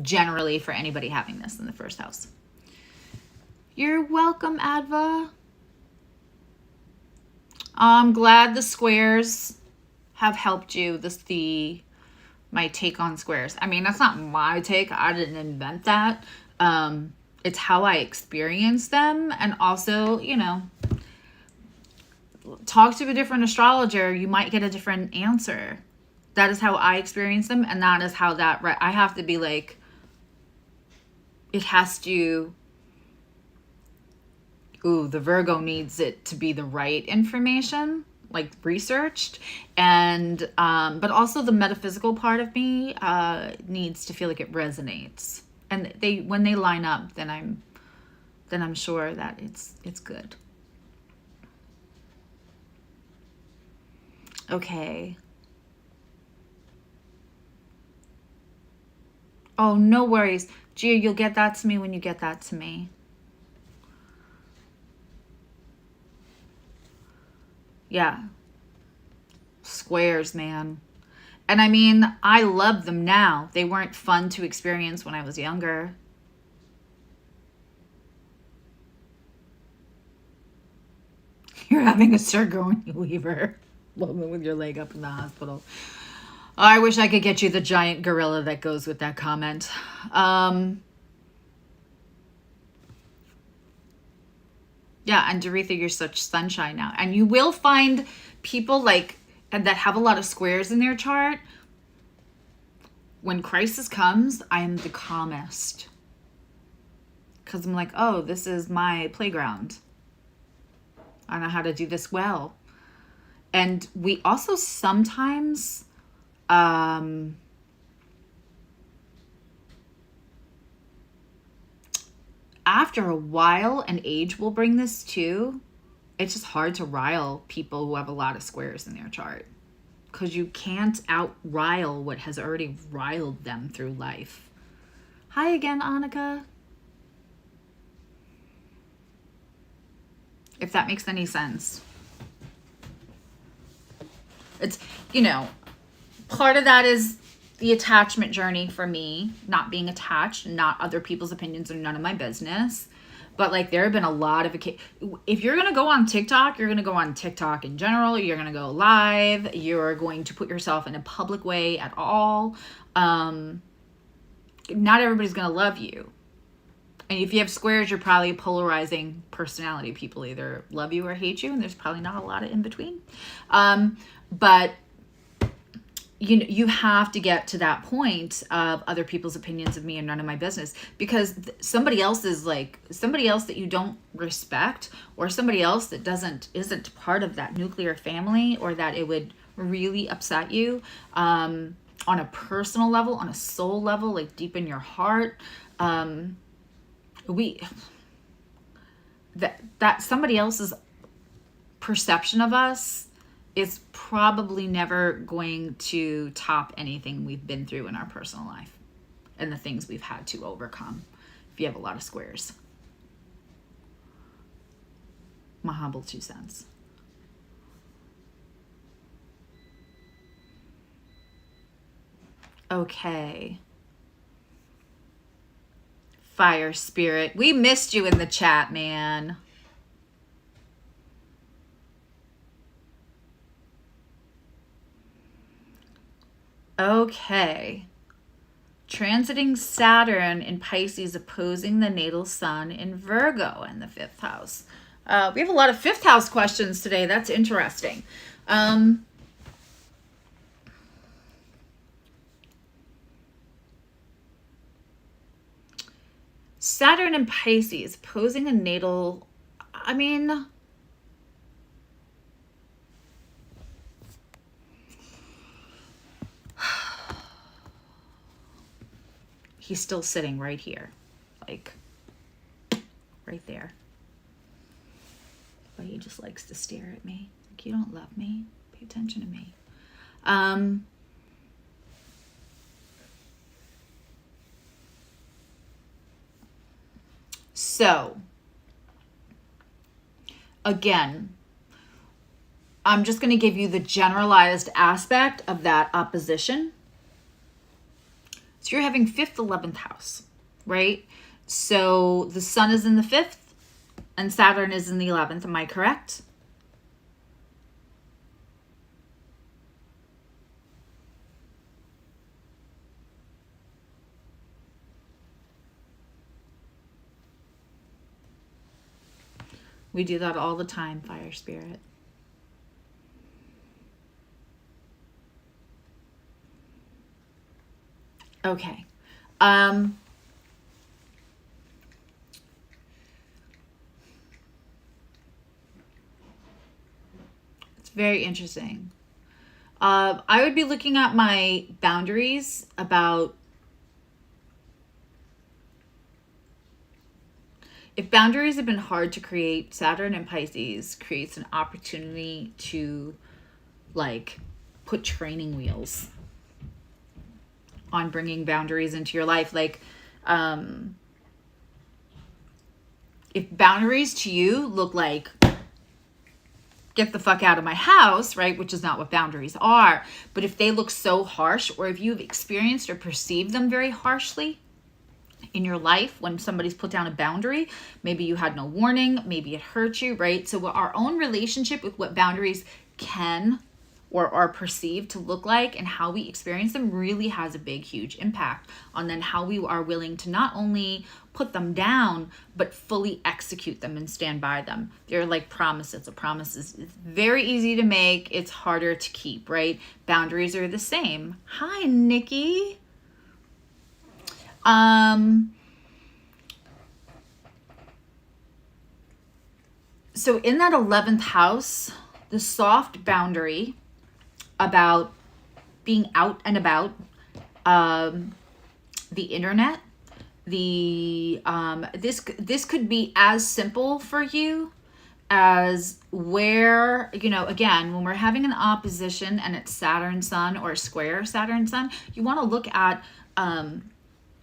generally for anybody having this in the first house. You're welcome, Adva. I'm glad the squares have helped you. My take on squares. I mean, that's not my take. I didn't invent that. It's how I experience them. And also, you know, talk to a different astrologer. You might get a different answer. That is how I experience them. And that is how I have to be like, it has to, the Virgo needs it to be the right information, like researched, and but also the metaphysical part of me needs to feel like it resonates, and when they line up, then I'm sure that it's good. Okay. Oh, no worries, Gia. You'll get that to me when you get that to me. Yeah. Squares, man. And I mean, I love them now. They weren't fun to experience when I was younger. You're having a Sigourney Weaver moment with your leg up in the hospital. I wish I could get you the giant gorilla that goes with that comment. Yeah, and Doretha, you're such sunshine now. And you will find people like that have a lot of squares in their chart. When crisis comes, I am the calmest. Because I'm like, oh, this is my playground. I know how to do this well. And we also sometimes after a while, and age will bring this too, it's just hard to rile people who have a lot of squares in their chart, because you can't out-rile what has already riled them through life. Hi again, Annika. If that makes any sense. It's, part of that is the attachment journey for me, not being attached, not other people's opinions are none of my business. But like, there have been a lot of, if you're going to go on TikTok, you're going to go on TikTok in general, you're going to go live, you're going to put yourself in a public way at all. Not everybody's going to love you. And if you have squares, you're probably a polarizing personality. People either love you or hate you, and there's probably not a lot of in between. But you have to get to that point of other people's opinions of me and none of my business, because somebody else that you don't respect, or somebody else that isn't part of that nuclear family, or that it would really upset you on a personal level, on a soul level, like deep in your heart. That somebody else's perception of us is probably never going to top anything we've been through in our personal life and the things we've had to overcome, if you have a lot of squares. My humble 2 cents. Okay. Fire spirit. We missed you in the chat, man. Okay. Transiting Saturn in Pisces, opposing the natal sun in Virgo in the 5th house. We have a lot of 5th house questions today. That's interesting. Saturn in Pisces, opposing a natal... I mean... He's still sitting right here, like right there. But he just likes to stare at me. Like, you don't love me. Pay attention to me. So, again, I'm just going to give you the generalized aspect of that opposition. So you're having 5th, 11th house, right? So the sun is in the 5th and Saturn is in the 11th. Am I correct? We do that all the time, fire spirit. Okay. It's very interesting. I would be looking at my boundaries about if boundaries have been hard to create. Saturn in Pisces creates an opportunity to like put training wheels on bringing boundaries into your life. Like, if boundaries to you look like get the fuck out of my house, right? Which is not what boundaries are. But if they look so harsh, or if you've experienced or perceived them very harshly in your life, when somebody's put down a boundary, maybe you had no warning, maybe it hurt you, right? So our own relationship with what boundaries can or are perceived to look like and how we experience them really has a big, huge impact on then how we are willing to not only put them down, but fully execute them and stand by them. They're like promises. A promise is very easy to make. It's harder to keep, right? Boundaries are the same. Hi, Nikki. So in that 11th house, the soft boundary about being out and about, the internet, this could be as simple for you as where, again, when we're having an opposition and it's Saturn Sun or square Saturn Sun, you want to look at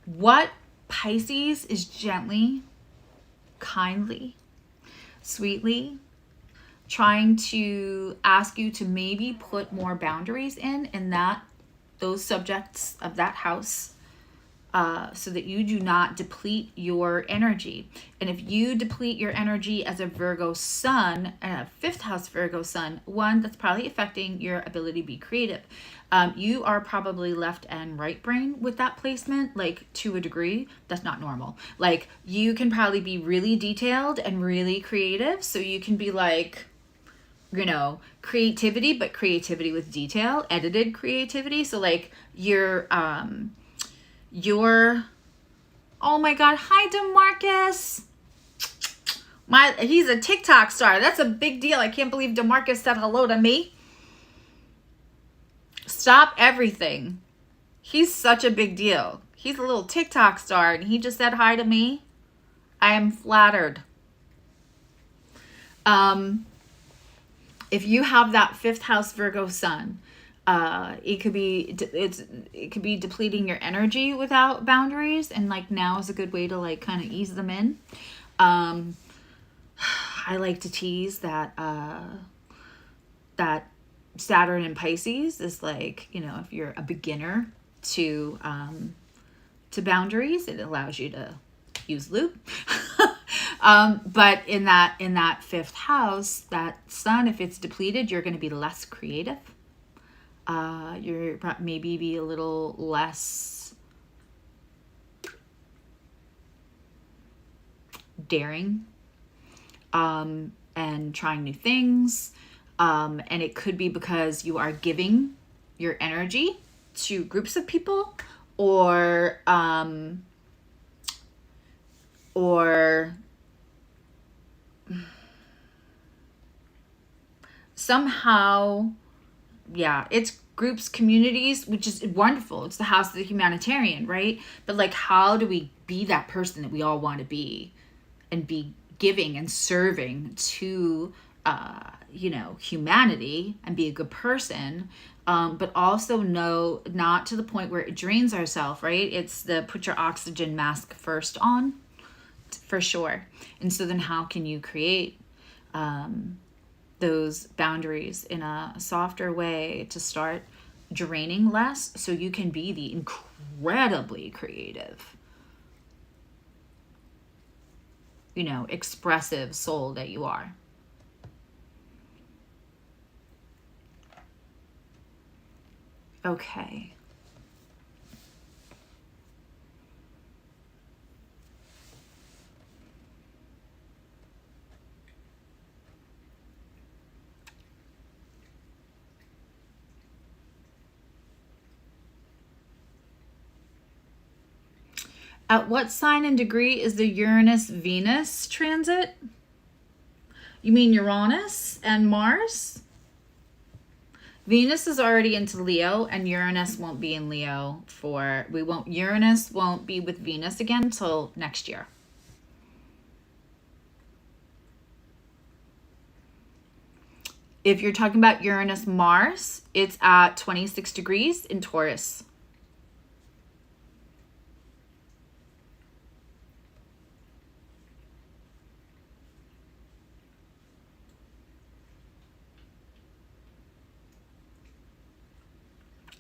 what Pisces is gently, kindly, sweetly trying to ask you to maybe put more boundaries in those subjects of that house, so that you do not deplete your energy. And if you deplete your energy as a Virgo sun and a 5th house Virgo sun, one, that's probably affecting your ability to be creative. You are probably left and right brain with that placement, like to a degree. That's not normal. Like, you can probably be really detailed and really creative. So you can be like, you know, creativity, but creativity with detail, edited creativity. So like your, oh my God, hi DeMarcus. He's a TikTok star. That's a big deal. I can't believe DeMarcus said hello to me. Stop everything. He's such a big deal. He's a little TikTok star and he just said hi to me. I am flattered. If you have that 5th house Virgo sun, it could be depleting your energy without boundaries, and like now is a good way to like kind of ease them in. I like to tease that that Saturn in Pisces is like, you know, if you're a beginner to boundaries, it allows you to use lube. But in that 5th house, that sun, if it's depleted, you're going to be less creative. You're maybe be a little less daring, and trying new things. And it could be because you are giving your energy to groups of people, or somehow, yeah, it's groups, communities, which is wonderful. It's the house of the humanitarian, right? But like, how do we be that person that we all want to be and be giving and serving to, you know, humanity, and be a good person, but also not to the point where it drains ourselves, right? It's the put your oxygen mask first on, for sure. And so then how can you create those boundaries in a softer way to start draining less, so you can be the incredibly creative, you know, expressive soul that you are. Okay. At what sign and degree is the Uranus-Venus transit? You mean Uranus and Mars? Venus is already into Leo, and Uranus won't be in Leo Uranus won't be with Venus again until next year. If you're talking about Uranus-Mars, it's at 26 degrees in Taurus.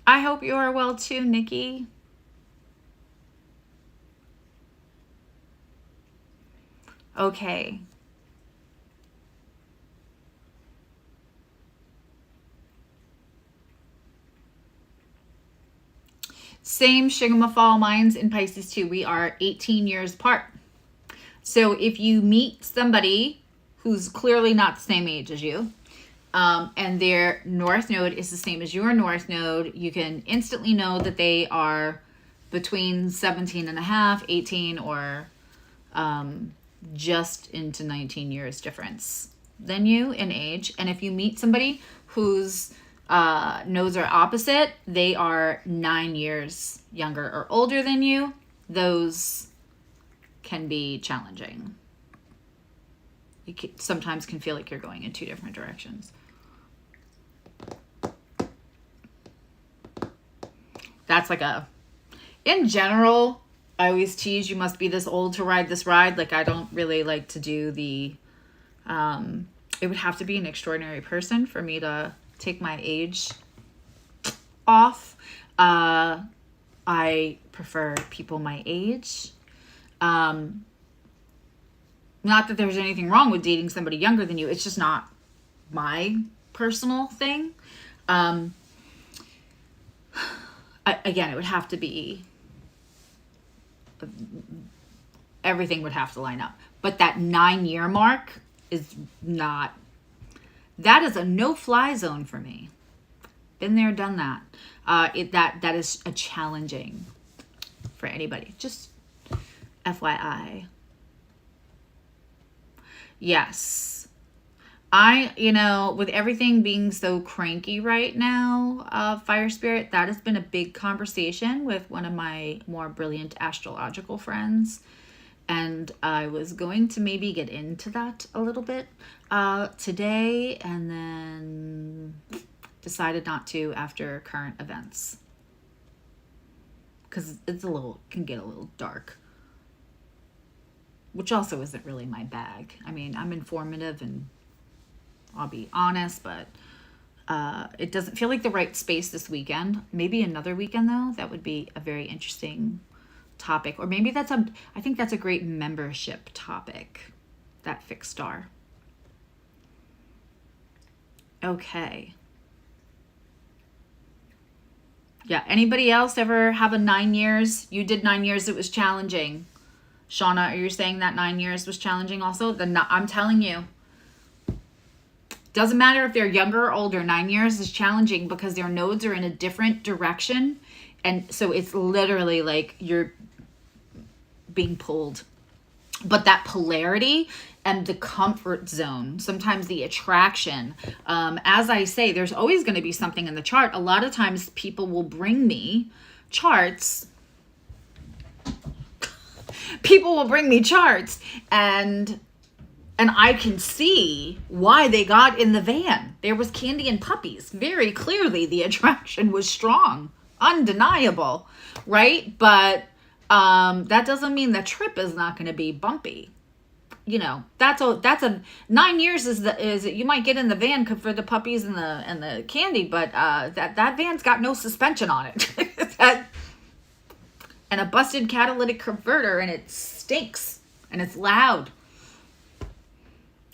I hope you are well too, Nikki. Okay. Same Shigamafal, mine's in Pisces too. We are 18 years apart. So if you meet somebody who's clearly not the same age as you, and their north node is the same as your north node, you can instantly know that they are between 17 and a half, 18, or just into 19 years difference than you in age. And if you meet somebody whose nodes are opposite, they are 9 years younger or older than you, those can be challenging. You sometimes can feel like you're going in two different directions. That's like in general, I always tease, you must be this old to ride this ride. Like, I don't really like to do the, it would have to be an extraordinary person for me to take my age off. I prefer people my age. Not that there's anything wrong with dating somebody younger than you. It's just not my personal thing. Again, it would have to be, everything would have to line up. But that 9-year mark is not That is a no-fly zone for me. Been there, done that. That is a challenging for anybody. Just FYI. Yes. With everything being so cranky right now, Fire Spirit, that has been a big conversation with one of my more brilliant astrological friends. And I was going to maybe get into that a little bit today, and then decided not to after current events. Because can get a little dark. Which also isn't really my bag. I mean, I'm informative and I'll be honest, but it doesn't feel like the right space this weekend. Maybe another weekend, though. That would be a very interesting topic. Or maybe I think that's a great membership topic, that fixed star. Okay. Yeah, anybody else ever have a 9 years? You did 9 years, it was challenging. Shauna, are you saying that 9 years was challenging also? I'm telling you. Doesn't matter if they're younger or older, 9 years is challenging because their nodes are in a different direction. And so it's literally like you're being pulled. But that polarity and the comfort zone, sometimes the attraction, as I say, there's always going to be something in the chart. A lot of times people will bring me charts. People will bring me charts and I can see why they got in the van. There was candy and puppies. Very clearly the attraction was strong, undeniable, right? But that doesn't mean the trip is not going to be bumpy. That's a 9 years is you might get in the van for the puppies and the candy, but that van's got no suspension on it. And a busted catalytic converter, and it stinks and it's loud.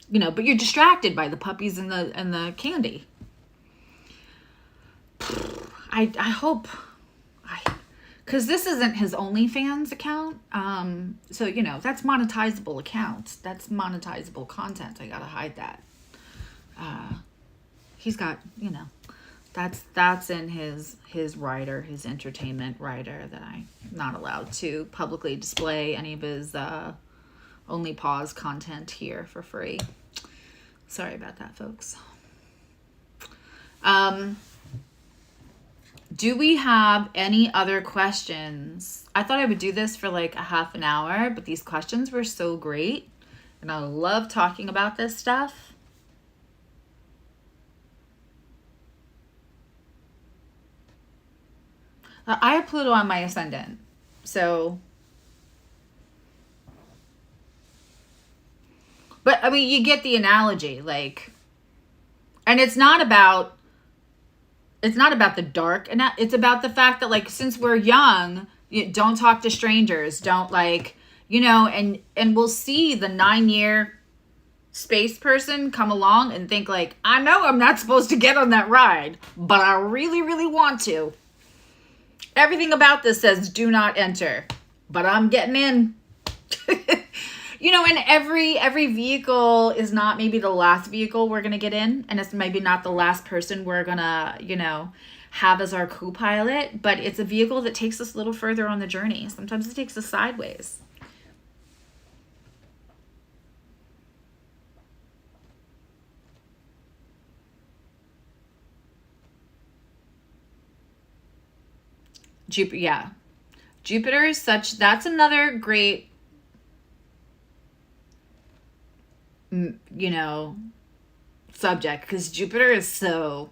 But you're distracted by the puppies and the candy. I hope, because this isn't his OnlyFans account. So, that's monetizable accounts. That's monetizable content. I gotta hide that. He's got, that's in his rider, his entertainment rider, that I'm not allowed to publicly display any of his only pause content here for free. Sorry about that, folks. Do we have any other questions? I thought I would do this for like a half an hour, but these questions were so great. And I love talking about this stuff. I have Pluto on my ascendant. So, but I mean, you get the analogy, like, and it's not about the dark, and it's about the fact that, like, since we're young, don't talk to strangers, don't, like, and we'll see the 9-year space person come along and think, like, I know I'm not supposed to get on that ride, but I really, really want to. Everything about this says do not enter, but I'm getting in. And every vehicle is not maybe the last vehicle we're going to get in, and it's maybe not the last person we're going to, have as our co-pilot, but it's a vehicle that takes us a little further on the journey. Sometimes it takes us sideways. Jupiter is that's another great, subject, because Jupiter is so,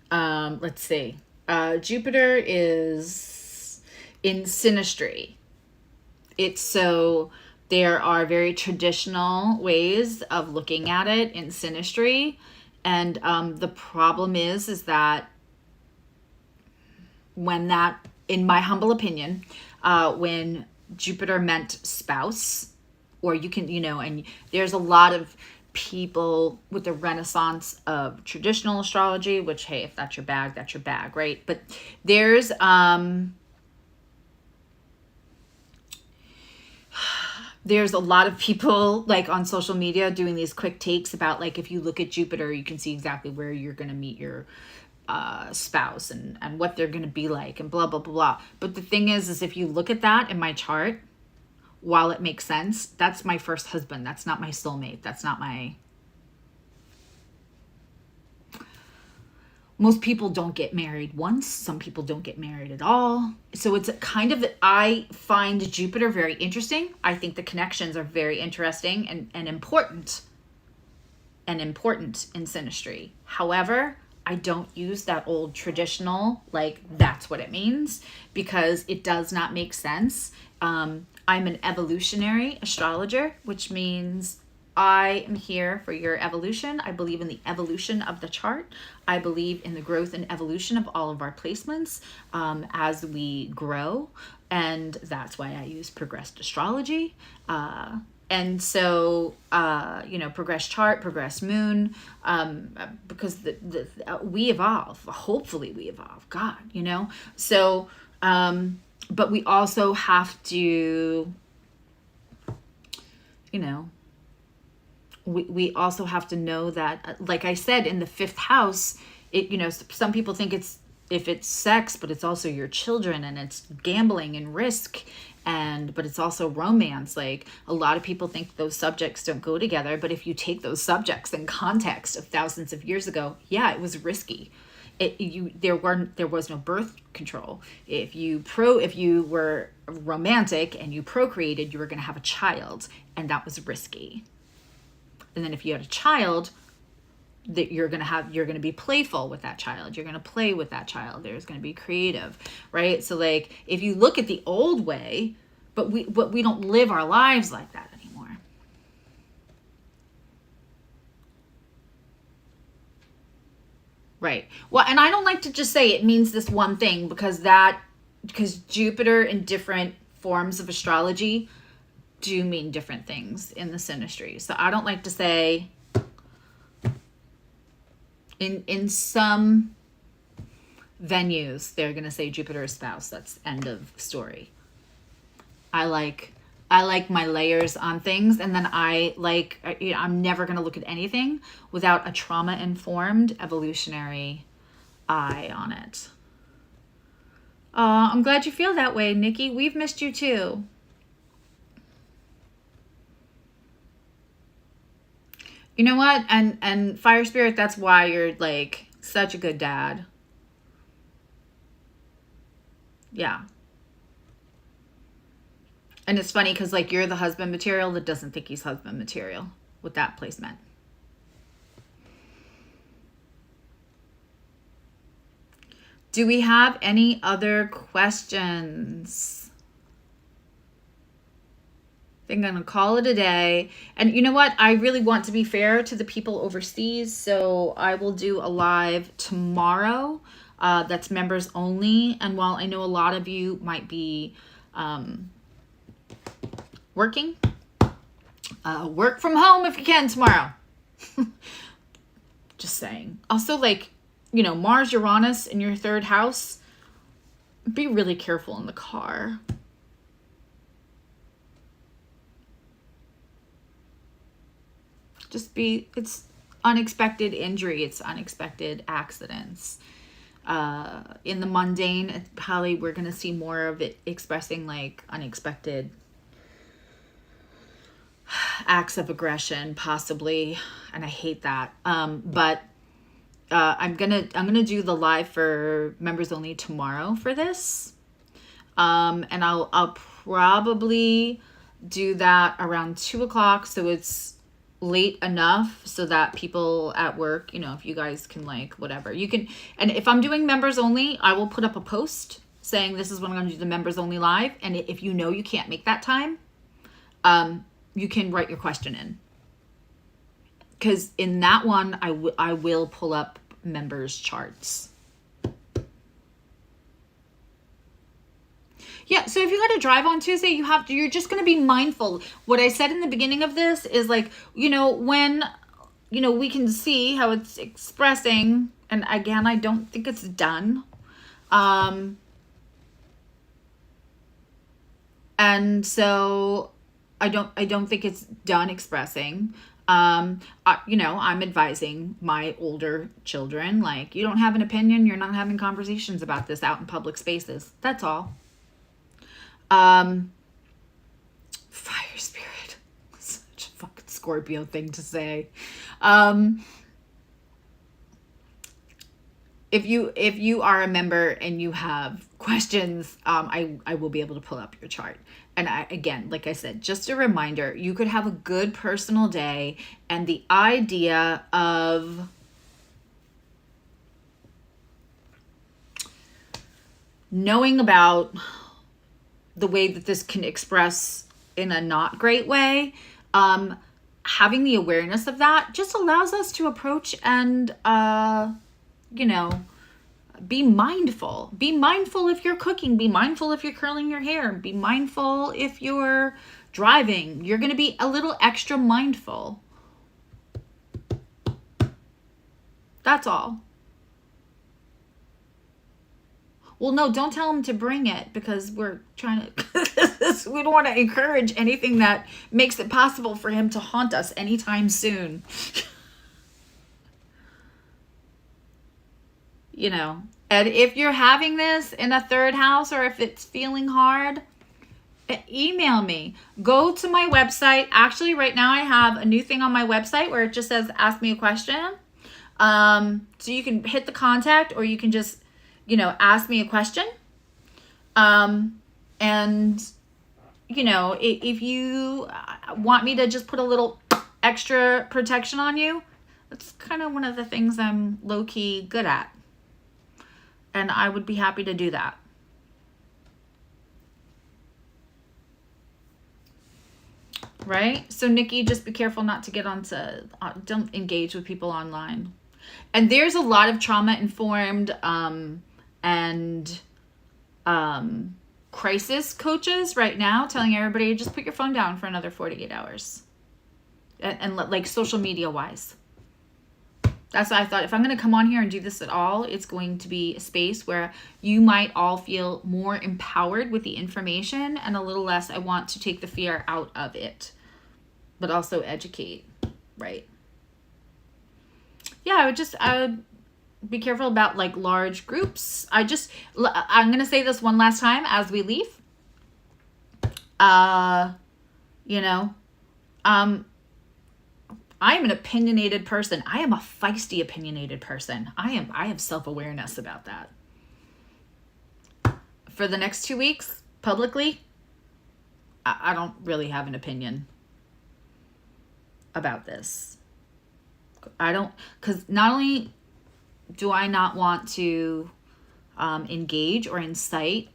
let's see, Jupiter is in synastry. There are very traditional ways of looking at it in synastry. And the problem is that when that, in my humble opinion, when Jupiter meant spouse, or you can, and there's a lot of people with the renaissance of traditional astrology, which, hey, if that's your bag, right? But there's, there's a lot of people like on social media doing these quick takes about like, if you look at Jupiter, you can see exactly where you're going to meet your spouse and what they're going to be like and blah, blah, blah, blah. But the thing is if you look at that in my chart, while it makes sense, that's my first husband. That's not my soulmate. That's not my... Most people don't get married once. Some people don't get married at all. So it's kind of, I find Jupiter very interesting. I think the connections are very interesting and important in synastry. However, I don't use that old traditional, like that's what it means, because it does not make sense. I'm an evolutionary astrologer, which means I am here for your evolution. I believe in the evolution of the chart. I believe in the growth and evolution of all of our placements as we grow. And that's why I use progressed astrology. And so, progressed chart, progressed moon, because we evolve. Hopefully we evolve. God, So, but we also have to, we also have to know that, like I said, in the 5th house, some people think if it's sex, but it's also your children and it's gambling and risk, but it's also romance. Like a lot of people think those subjects don't go together, but if you take those subjects in context of thousands of years ago, yeah, it was risky. There was no birth control. If you were romantic and you procreated, you were going to have a child, and that was risky. And then if you had a child, that you're going to be playful with that child. You're going to play with that child. There's going to be creative, right? So like if you look at the old way, but we don't live our lives like that anymore. Right. Well, and I don't like to just say it means this one thing, because Jupiter in different forms of astrology do mean different things in the synastry. So I don't like to say in some venues they're going to say Jupiter is spouse. That's end of story. I like my layers on things, and then I'm never going to look at anything without a trauma-informed evolutionary eye on it. I'm glad you feel that way, Nikki. We've missed you too. You know what? And Fire Spirit, that's why you're like such a good dad. Yeah. And it's funny because like you're the husband material that doesn't think he's husband material with that placement. Do we have any other questions? I think I'm going to call it a day. And you know what? I really want to be fair to the people overseas. So I will do a live tomorrow. That's members only. And while I know a lot of you might be working, work from home if you can tomorrow. Just saying. Also, like, Mars, Uranus in your 3rd house. Be really careful in the car. It's unexpected injury. It's unexpected accidents. In the mundane, probably we're going to see more of it expressing like unexpected acts of aggression, possibly. And I hate that. But I'm gonna do the live for members only tomorrow for this. And I'll probably do that around 2:00. So it's late enough so that people at work, if you guys can like whatever you can. And if I'm doing members only, I will put up a post saying this is when I'm going to do the members only live. And if you can't make that time, you can write your question in, because in that one I will pull up members charts. Yeah, so if you got to drive on Tuesday, you're just going to be mindful. What I said in the beginning of this is like, when, we can see how it's expressing. And again, I don't think it's done. And so I don't think it's done expressing. You know, I'm advising my older children, like, you don't have an opinion, you're not having conversations about this out in public spaces. That's all. Fire spirit. Such a fucking Scorpio thing to say. If you are a member and you have questions, I will be able to pull up your chart. And again, like I said, just a reminder, you could have a good personal day, and the idea of knowing about the way that this can express in a not great way, having the awareness of that just allows us to approach and, you know, be mindful. Be mindful if you're cooking. Be mindful if you're curling your hair. Be mindful if you're driving. You're going to be a little extra mindful. That's all. Well, no, don't tell him to bring it, because we're trying to, we don't want to encourage anything that makes it possible for him to haunt us anytime soon. You know, and if you're having this in a third house, or if it's feeling hard, email me. Go to my website. Actually, right now I have a new thing on my website where it just says, ask me a question. So you can hit the contact, or you can just, you know, ask me a question. And, you know, if you want me to just put a little extra protection on you, that's kind of one of the things I'm low-key good at. And I would be happy to do that. Right? So Nikki, just be careful not to get onto, don't engage with people online. And there's a lot of trauma-informed and crisis coaches right now telling everybody, just put your phone down for another 48 hours. And like social media wise. That's what I thought. If I'm going to come on here and do this at all, it's going to be a space where you might all feel more empowered with the information, and a little less, I want to take the fear out of it, but also educate, right? Yeah, I would be careful about like large groups. I'm going to say this one last time as we leave. You know, I am an opinionated person. I am a feisty opinionated person. I have self-awareness about that. For the next 2 weeks, publicly, I don't really have an opinion about this. I don't, because not only do I not want to engage or incite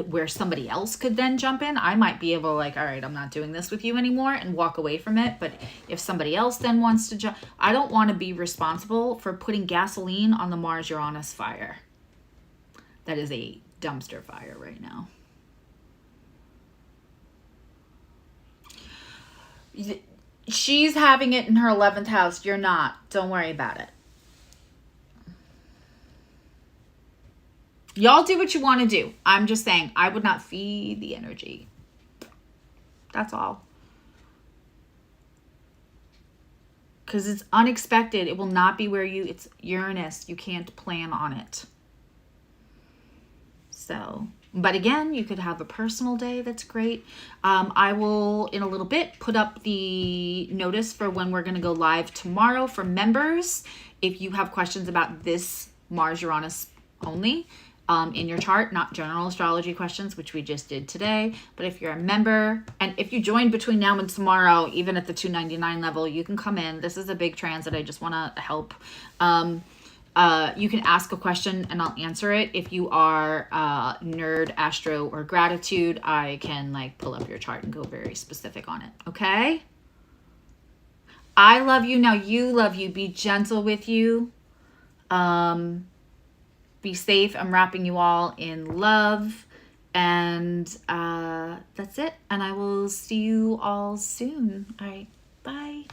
where somebody else could then jump in, I might be able to like, all right, I'm not doing this with you anymore, and walk away from it. But if somebody else then wants to jump, I don't want to be responsible for putting gasoline on the Mars-Uranus fire. That is a dumpster fire right now. She's having it in her 11th house. You're not. Don't worry about it. Y'all do what you want to do. I'm just saying, I would not feed the energy. That's all. Because it's unexpected. It will not be where it's Uranus. You can't plan on it. So, but again, you could have a personal day. That's great. I will, in a little bit, put up the notice for when we're going to go live tomorrow for members. If you have questions about this Mars-Uranus only, in your chart, not general astrology questions, which we just did today. But if you're a member, and if you join between now and tomorrow, even at the $2.99 level, you can come in. This is a big transit. I just want to help. You can ask a question and I'll answer it. If you are nerd, astro, or gratitude, I can like pull up your chart and go very specific on it. Okay? I love you. Now you love you. Be gentle with you. Be safe. I'm wrapping you all in love. And that's it. And I will see you all soon. All right. Bye.